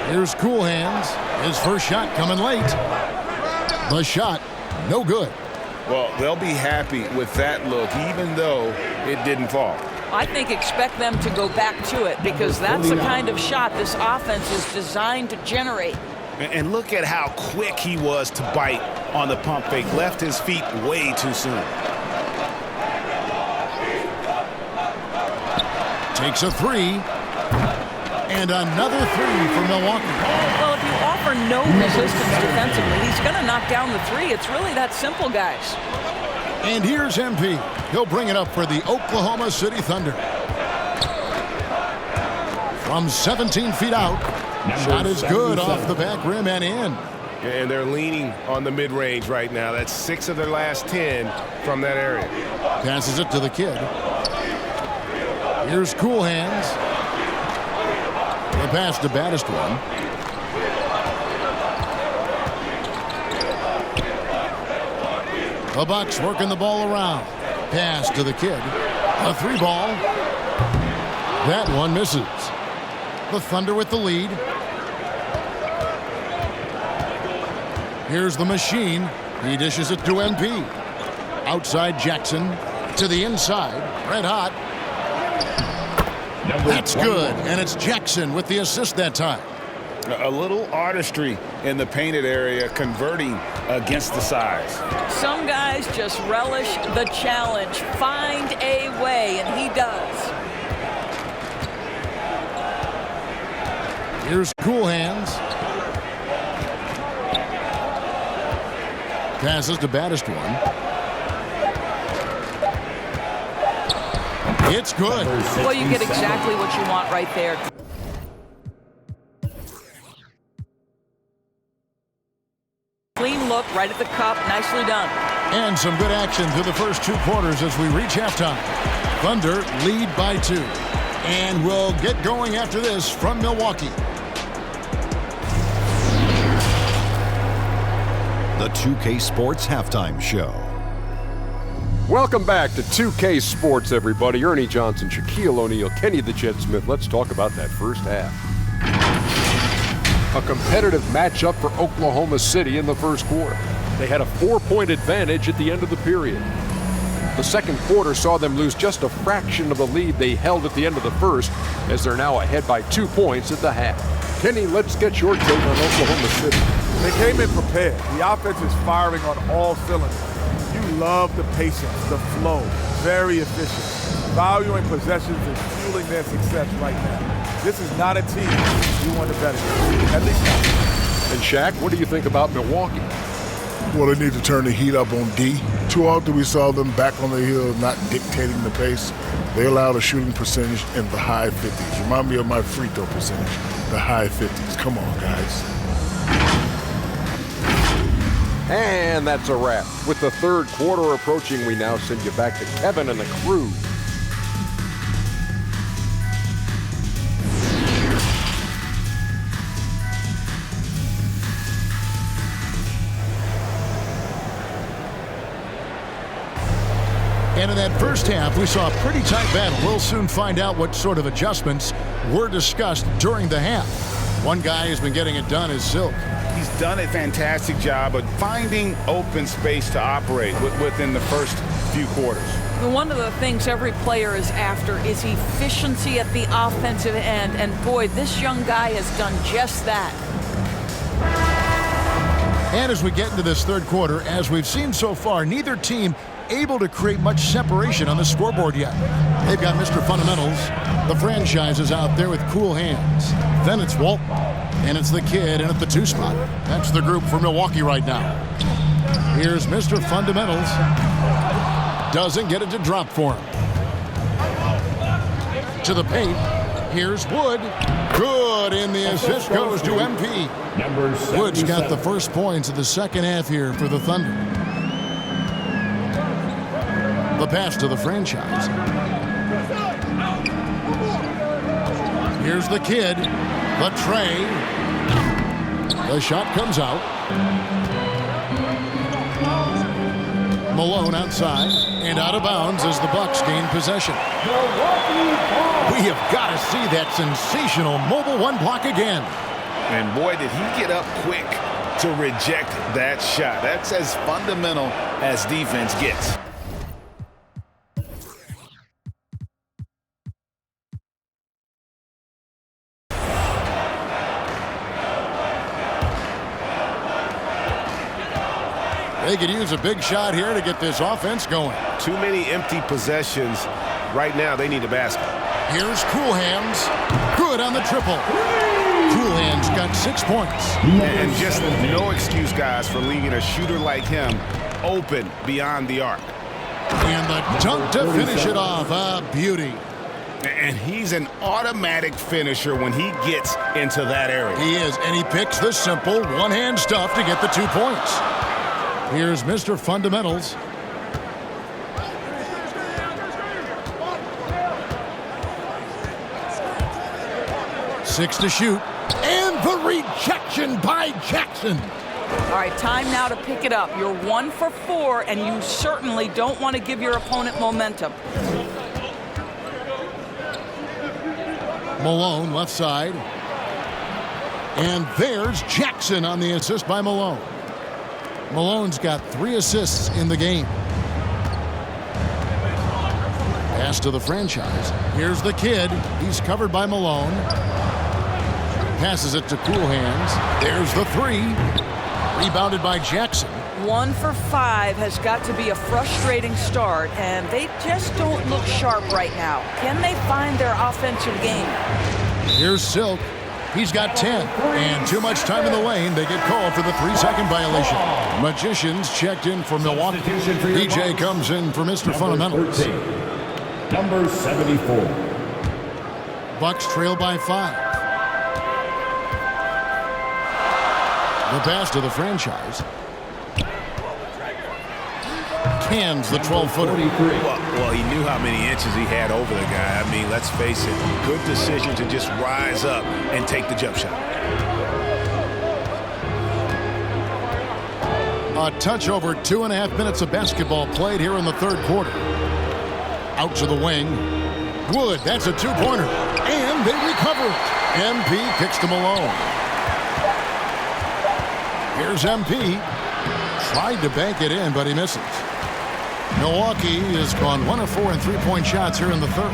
Here's Cool Hands. His first shot coming late. The shot, no good. Well, they'll be happy with that look, even though it didn't fall. I think expect them to go back to it because that's the kind of shot this offense is designed to generate. And look at how quick he was to bite on the pump fake. Left his feet way too soon. Takes a 3. And another 3 for Milwaukee. Well, if you offer no resistance defensively, he's going to knock down the 3. It's really that simple, guys. And here's MP. He'll bring it up for the Oklahoma City Thunder. From 17 feet out. Shot is good off the back rim and in. And they're leaning on the mid-range right now. That's 6 of their last 10 from that area. Passes it to the Kid. Here's Cool Hands. The pass to baddest one. The Bucks working the ball around. Pass to the Kid. A 3-ball. That one misses. The Thunder with the lead. Here's the machine. He dishes it to MP. Outside Jackson. To the inside. Red Hot. That's good. And it's Jackson with the assist that time. A little artistry in the painted area, converting against the size. Some guys just relish the challenge. Find a way, and he does. Here's Cool Hands. Passes to baddest one. It's good. Well, you get exactly what you want right there. Clean look right at the cup. Nicely done. And some good action through the first 2 quarters as we reach halftime. Thunder lead by 2. And we'll get going after this from Milwaukee. the 2K Sports Halftime Show. Welcome back to 2K Sports, everybody. Ernie Johnson, Shaquille O'Neal, Kenny the Jet Smith. Let's talk about that first half. A competitive matchup for Oklahoma City in the first quarter. They had a 4-point advantage at the end of the period. The second quarter saw them lose just a fraction of the lead they held at the end of the first, as they're now ahead by 2 points at the half. Kenny, let's get your take on Oklahoma City. They came in prepared. The offense is firing on all cylinders. You love the patience, the flow, very efficient. Valuing possessions is fueling their success right now. This is not a team you want to bet against, at least not. And Shaq, what do you think about Milwaukee? Well, they need to turn the heat up on D. Too often we saw them back on the hill, not dictating the pace. They allowed a shooting percentage in the high 50s. Remind me of my free throw percentage, the high 50s. Come on, guys. And that's a wrap. With the third quarter approaching, we now send you back to Kevin and the crew. And in that first half, we saw a pretty tight battle. We'll soon find out what sort of adjustments were discussed during the half. One guy who's been getting it done is Silk. He's done a fantastic job of finding open space to operate within the first few quarters. One of the things every player is after is efficiency at the offensive end. And boy, this young guy has done just that. And as we get into this third quarter, as we've seen so far, neither team able to create much separation on the scoreboard yet. They've got Mr. Fundamentals. The franchise is out there with cool hands. Then it's Walton, and it's the kid in at the 2 spot. That's the group for Milwaukee right now. Here's Mr. Fundamentals. Doesn't get it to drop for him. To the paint. Here's Wood. Good, and the assist goes to MP. Wood's got the first points of the second half here for the Thunder. The pass to the franchise. Here's the kid. The tray. The shot comes out. Malone outside and out of bounds as the Bucks gain possession. We have got to see that sensational mobile one block again. And boy, did he get up quick to reject that shot. That's as fundamental as defense gets. They could use a big shot here to get this offense going. Too many empty possessions. Right now, they need a basket. Here's Coolhands. Good on the triple. Coolhands got 6 points. And just no excuse, guys, for leaving a shooter like him open beyond the arc. And the dunk to finish it off. A beauty. And he's an automatic finisher when he gets into that area. He is, and he picks the simple one-hand stuff to get the 2 points. Here's Mr. Fundamentals. Six to shoot. And the rejection by Jackson. All right, time now to pick it up. You're 1 for 4, and you certainly don't want to give your opponent momentum. Malone, left side. And there's Jackson on the assist by Malone. Malone's got 3 assists in the game. Pass to the franchise. Here's the kid. He's covered by Malone. Passes it to Coolhands. There's the 3. Rebounded by Jackson. 1 for 5 has got to be a frustrating start, and they just don't look sharp right now. Can they find their offensive game? Here's Silk. He's got 10, and too much time in the lane. They get called for the 3-second violation. Magicians checked in for Milwaukee. DJ comes in for Mr. Fundamentals. Number 74. Bucks trail by 5. The pass to the franchise. Cans the 12-footer. Well, he knew how many inches he had over the guy. I mean, let's face it, good decision to just rise up and take the jump shot. A touch over 2.5 minutes of basketball played here in the third quarter. Out to the wing. Wood, that's a two-pointer. And they recover it. MP kicks to Malone. Here's MP. Tried to bank it in, but he misses. Milwaukee has gone 1 of 4 in three-point shots here in the third.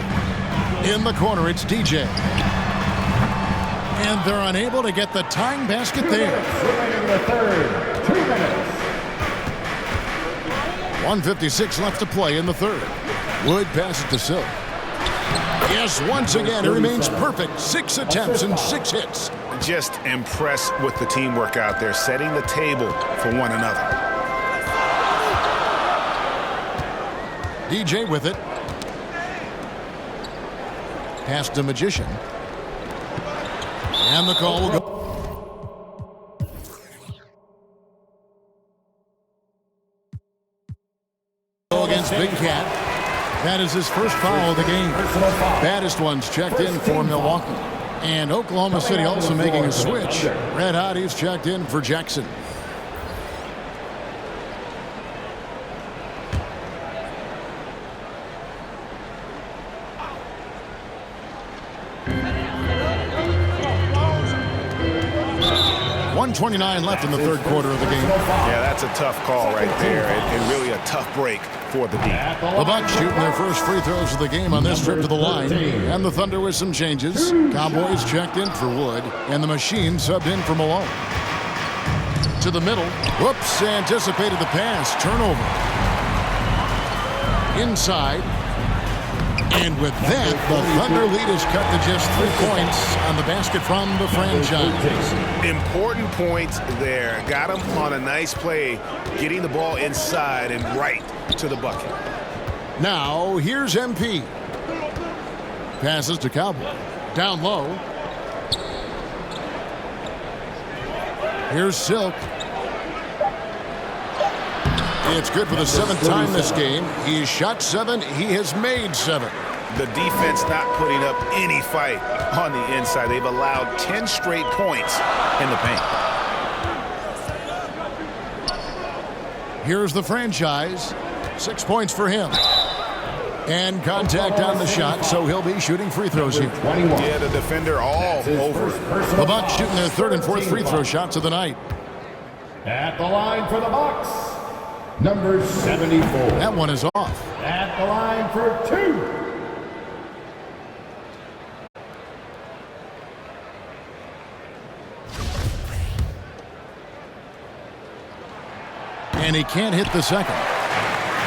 In the corner, it's DJ. And they're unable to get the tying basket there. Remaining in the third. 2 minutes. 1:56 left to play in the third. Wood passes to Silk. Yes, once again, it remains perfect. 6 attempts and 6 hits. Just impressed with the teamwork out there, setting the table for one another. DJ with it. Pass to Magician. And the call will go. Against Big Cat. That is his first foul of the game. Baddest ones checked in for Milwaukee. And Oklahoma City also making a switch. Red Hotties checked in for Jackson. .129 left in the third quarter of the game. Yeah, that's a tough call right there, and really a tough break for the D. The Bucks shooting their first free throws of the game on this trip to the line. And the Thunder with some changes. Cowboys checked in for Wood, and the Machine subbed in for Malone. To the middle. Whoops, anticipated the pass. Turnover. Inside. And with that, the Thunder lead is cut to just 3 points on the basket from the franchise. Important points there. Got him on a nice play, getting the ball inside and right to the bucket. Now, here's MP. Passes to Cowboy. Down low. Here's Silk. It's good for the 7th time this game. He's shot 7. He has made 7. The defense not putting up any fight on the inside. They've allowed 10 straight points in the paint. Here's the franchise. 6 points for him. And contact on the shot, so he'll be shooting free throws here. Yeah, the defender all over. The Bucks shooting their 3rd and 4th free throw shots of the night. At the line for the Bucks, number 74. That one is off. At the line for 2. And he can't hit the second.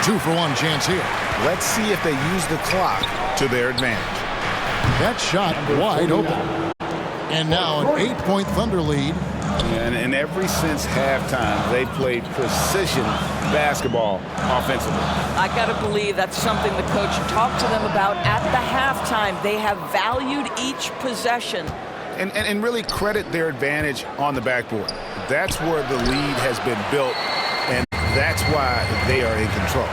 2 for 1 chance here. Let's see if they use the clock to their advantage. That shot wide open. And now an 8-point Thunder lead. And ever since halftime, they played precision basketball offensively. I got to believe that's something the coach talked to them about at the halftime. They have valued each possession. And really credit their advantage on the backboard. That's where the lead has been built, and that's why they are in control.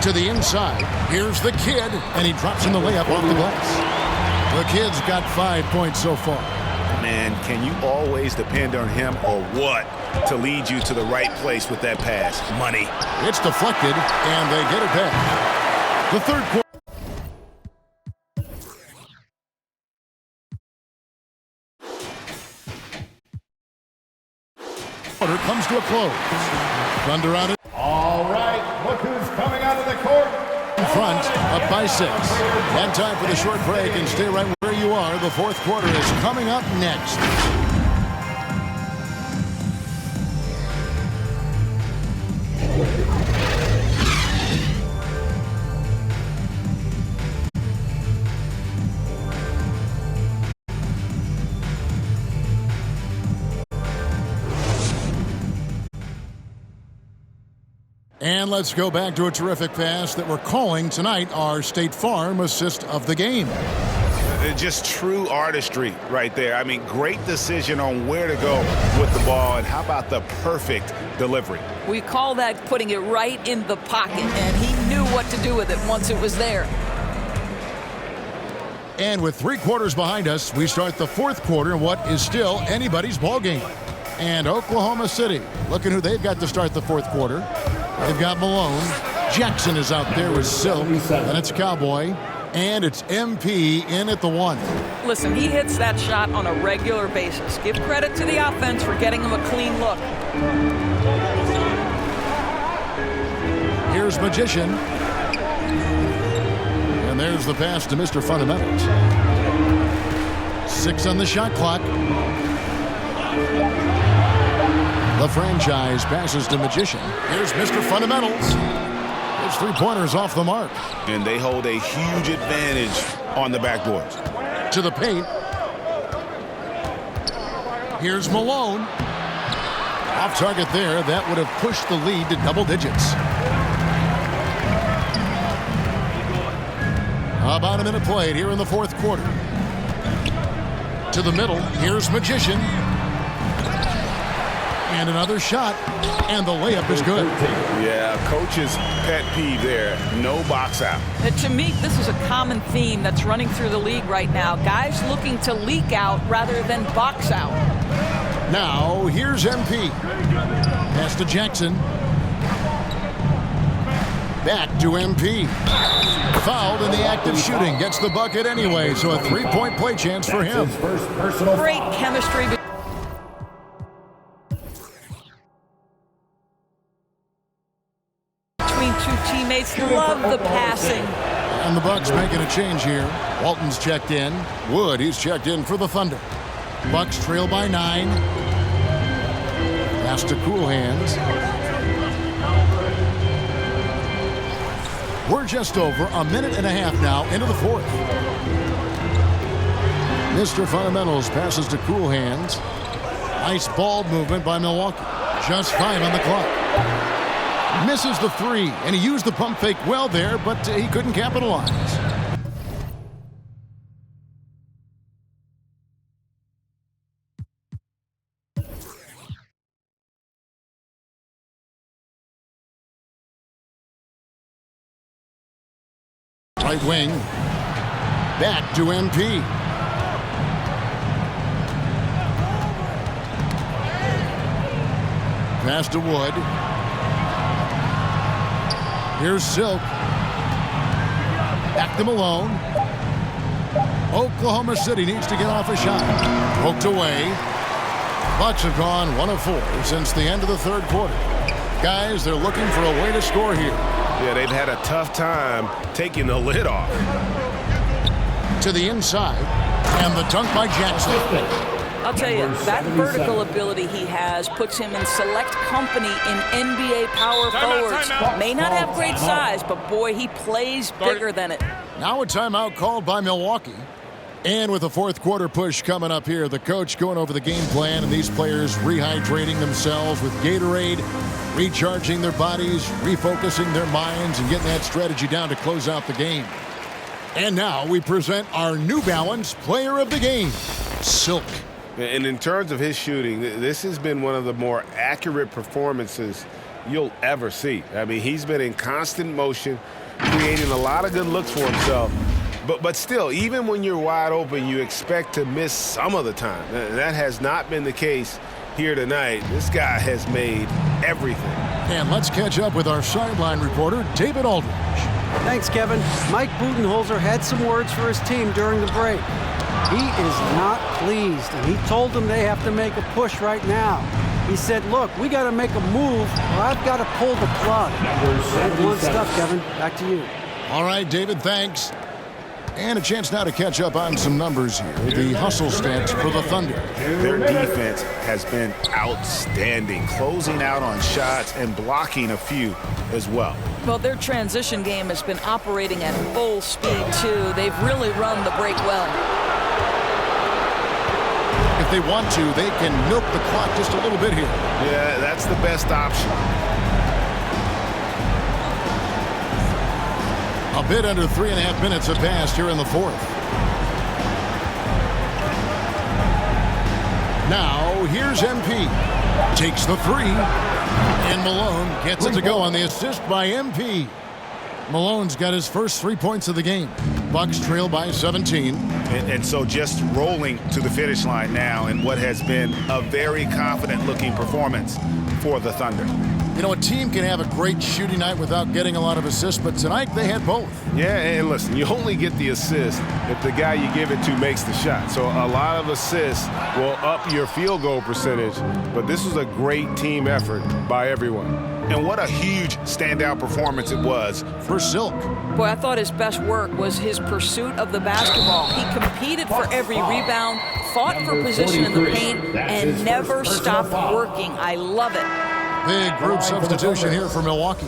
To the inside, here's the Kid, and he drops in the layup off the glass. The Kid's got 5 points so far. Man, can you always depend on him or what to lead you to the right place with that pass? Money. It's deflected, and they get it back. The third quarter. Comes to a close. Thunder on it. All right, look who's coming out of the court. In front, up by 6. And time for the short break, and stay right where you are. The fourth quarter is coming up next. And let's go back to a terrific pass that we're calling tonight our State Farm assist of the game. Just true artistry right there. I mean, great decision on where to go with the ball, and how about the perfect delivery? We call that putting it right in the pocket, and he knew what to do with it once it was there. And with 3 quarters behind us, we start the fourth quarter in what is still anybody's ball game. And Oklahoma City, looking who they've got to start the fourth quarter. They've got Malone. Jackson is out there with Silk. And it's Cowboy. And it's MP in at the 1. Listen, he hits that shot on a regular basis. Give credit to the offense for getting him a clean look. Here's Magician. And there's the pass to Mr. Fundamentals. 6 on the shot clock. The franchise passes to Magician. Here's Mr. Fundamentals. His three-pointers off the mark. And they hold a huge advantage on the backboards. To the paint. Here's Malone. Off target there. That would have pushed the lead to double digits. About a minute played here in the fourth quarter. To the middle. Here's Magician. And another shot. And the layup is good. Yeah, coach's pet peeve there. No box out. To me, this is a common theme that's running through the league right now. Guys looking to leak out rather than box out. Now, here's MP. Pass to Jackson. Back to MP. Fouled in the act of shooting. Gets the bucket anyway, so a three-point play chance for him. Great chemistry between two teammates. Love the passing. And the Bucks making a change here. Walton's checked in. Wood, he's checked in for the Thunder. Bucks trail by 9. Pass to Cool Hands. We're just over a minute and a half now into the fourth. Mr. Fundamentals passes to Cool Hands. Nice ball movement by Milwaukee. Just 5 on the clock. Misses the 3, and he used the pump fake well there, but he couldn't capitalize. Right wing. Back to MP. Pass to Wood. Here's Silk. Back to Malone. Oklahoma City needs to get off a shot. Poked away. Bucks have gone 1 of 4 since the end of the third quarter. Guys, they're looking for a way to score here. Yeah, they've had a tough time taking the lid off. To the inside. And the dunk by Jackson. I'll tell you, that vertical ability he has puts him in select company in NBA power forwards. May not have great size, but boy, he plays bigger than it. Now a timeout called by Milwaukee. And with the fourth quarter push coming up here, the coach going over the game plan and these players rehydrating themselves with Gatorade, recharging their bodies, refocusing their minds, and getting that strategy down to close out the game. And now we present our New Balance Player of the Game, Silk. And in terms of his shooting, this has been one of the more accurate performances you'll ever see. I mean, he's been in constant motion, creating a lot of good looks for himself. But still, even when you're wide open, you expect to miss some of the time. That has not been the case here tonight. This guy has made everything. And let's catch up with our sideline reporter, David Aldridge. Thanks, Kevin. Mike Budenholzer had some words for his team during the break. He is not pleased, and he told them they have to make a push right now. He said, look, we got to make a move, or I've got to pull the plug. Good stuff, Kevin. Back to you. All right, David, thanks. And a chance now to catch up on some numbers here. The hustle stats for the Thunder. Their defense has been outstanding, closing out on shots and blocking a few as well. Well, their transition game has been operating at full speed, too. They've really run the break well. If they want to, they can milk the clock just a little bit here. Yeah, that's the best option. A bit under 3.5 minutes have passed here in the fourth. Now, here's MP. Takes the 3. And Malone gets it to go on the assist by MP. Malone's got his first 3 points of the game. Bucks trail by 17. And so just rolling to the finish line now in what has been a very confident-looking performance for the Thunder. You know, a team can have a great shooting night without getting a lot of assists, but tonight they had both. Yeah, and listen, you only get the assist if the guy you give it to makes the shot. So a lot of assists will up your field goal percentage, but this was a great team effort by everyone. And what a huge standout performance it was for Silk. Boy, I thought his best work was his pursuit of the basketball. He competed for every rebound, fought for position in the paint, and never stopped working. I love it. Big group substitution here for Milwaukee.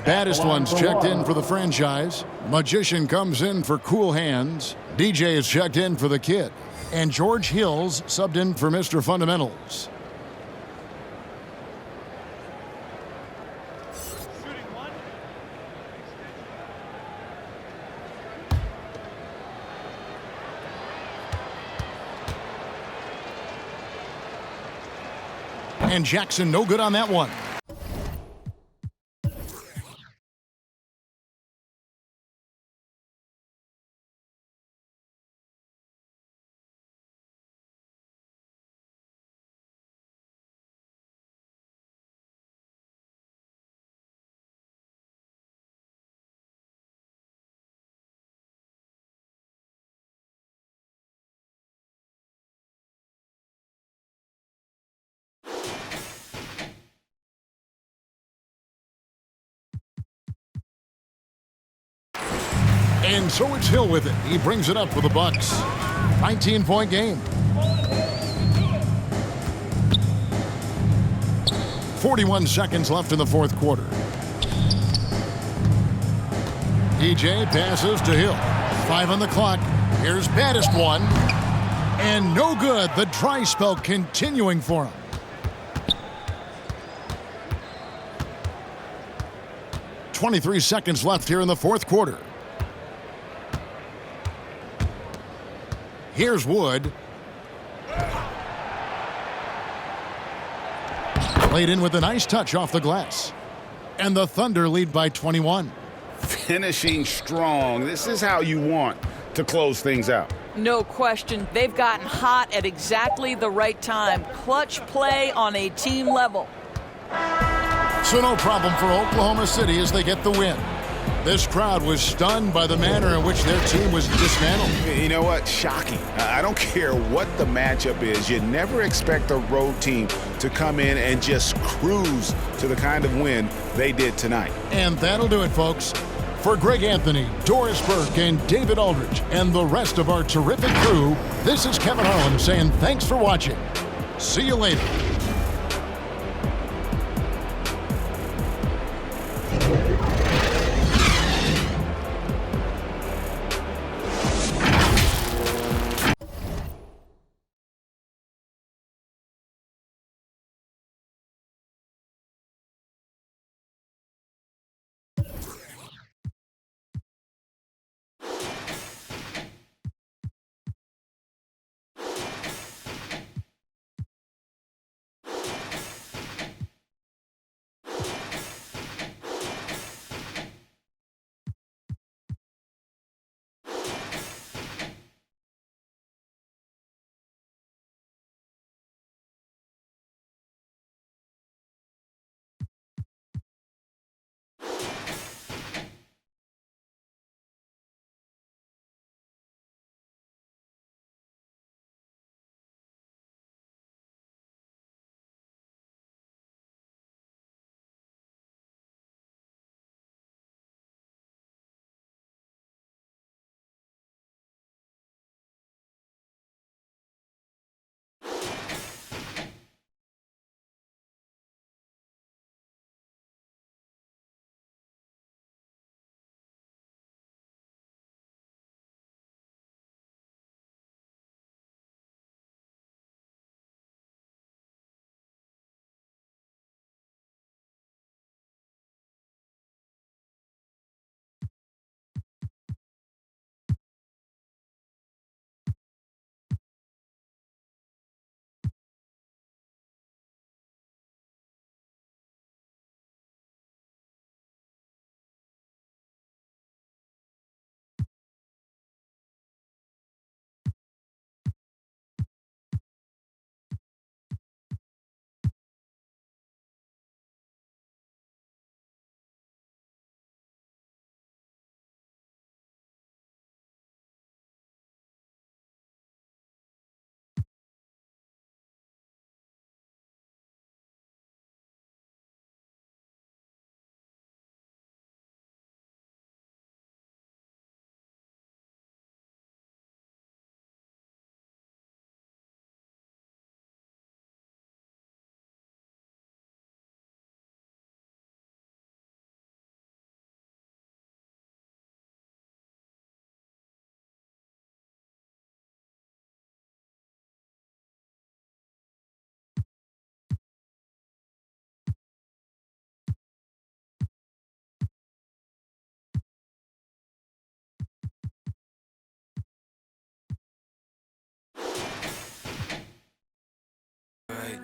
Baddest one's checked in for the franchise. Magician comes in for Cool Hands. DJ is checked in for the Kid. And George Hills subbed in for Mr. Fundamentals. And Jackson no good on that one. And so it's Hill with it. He brings it up for the Bucks. 19-point game. 41 seconds left in the fourth quarter. DJ passes to Hill. 5 on the clock. Here's baddest one. And no good. The dry spell continuing for him. .23 seconds left here in the fourth quarter. Here's Wood. Played in with a nice touch off the glass. And the Thunder lead by 21. Finishing strong. This is how you want to close things out. No question. They've gotten hot at exactly the right time. Clutch play on a team level. So no problem for Oklahoma City as they get the win. This crowd was stunned by the manner in which their team was dismantled. You know what? Shocking. I don't care what the matchup is. You never expect a road team to come in and just cruise to the kind of win they did tonight. And that'll do it, folks. For Greg Anthony, Doris Burke, and David Aldridge, and the rest of our terrific crew, this is Kevin Harlan saying thanks for watching. See you later.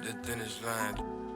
the finish line.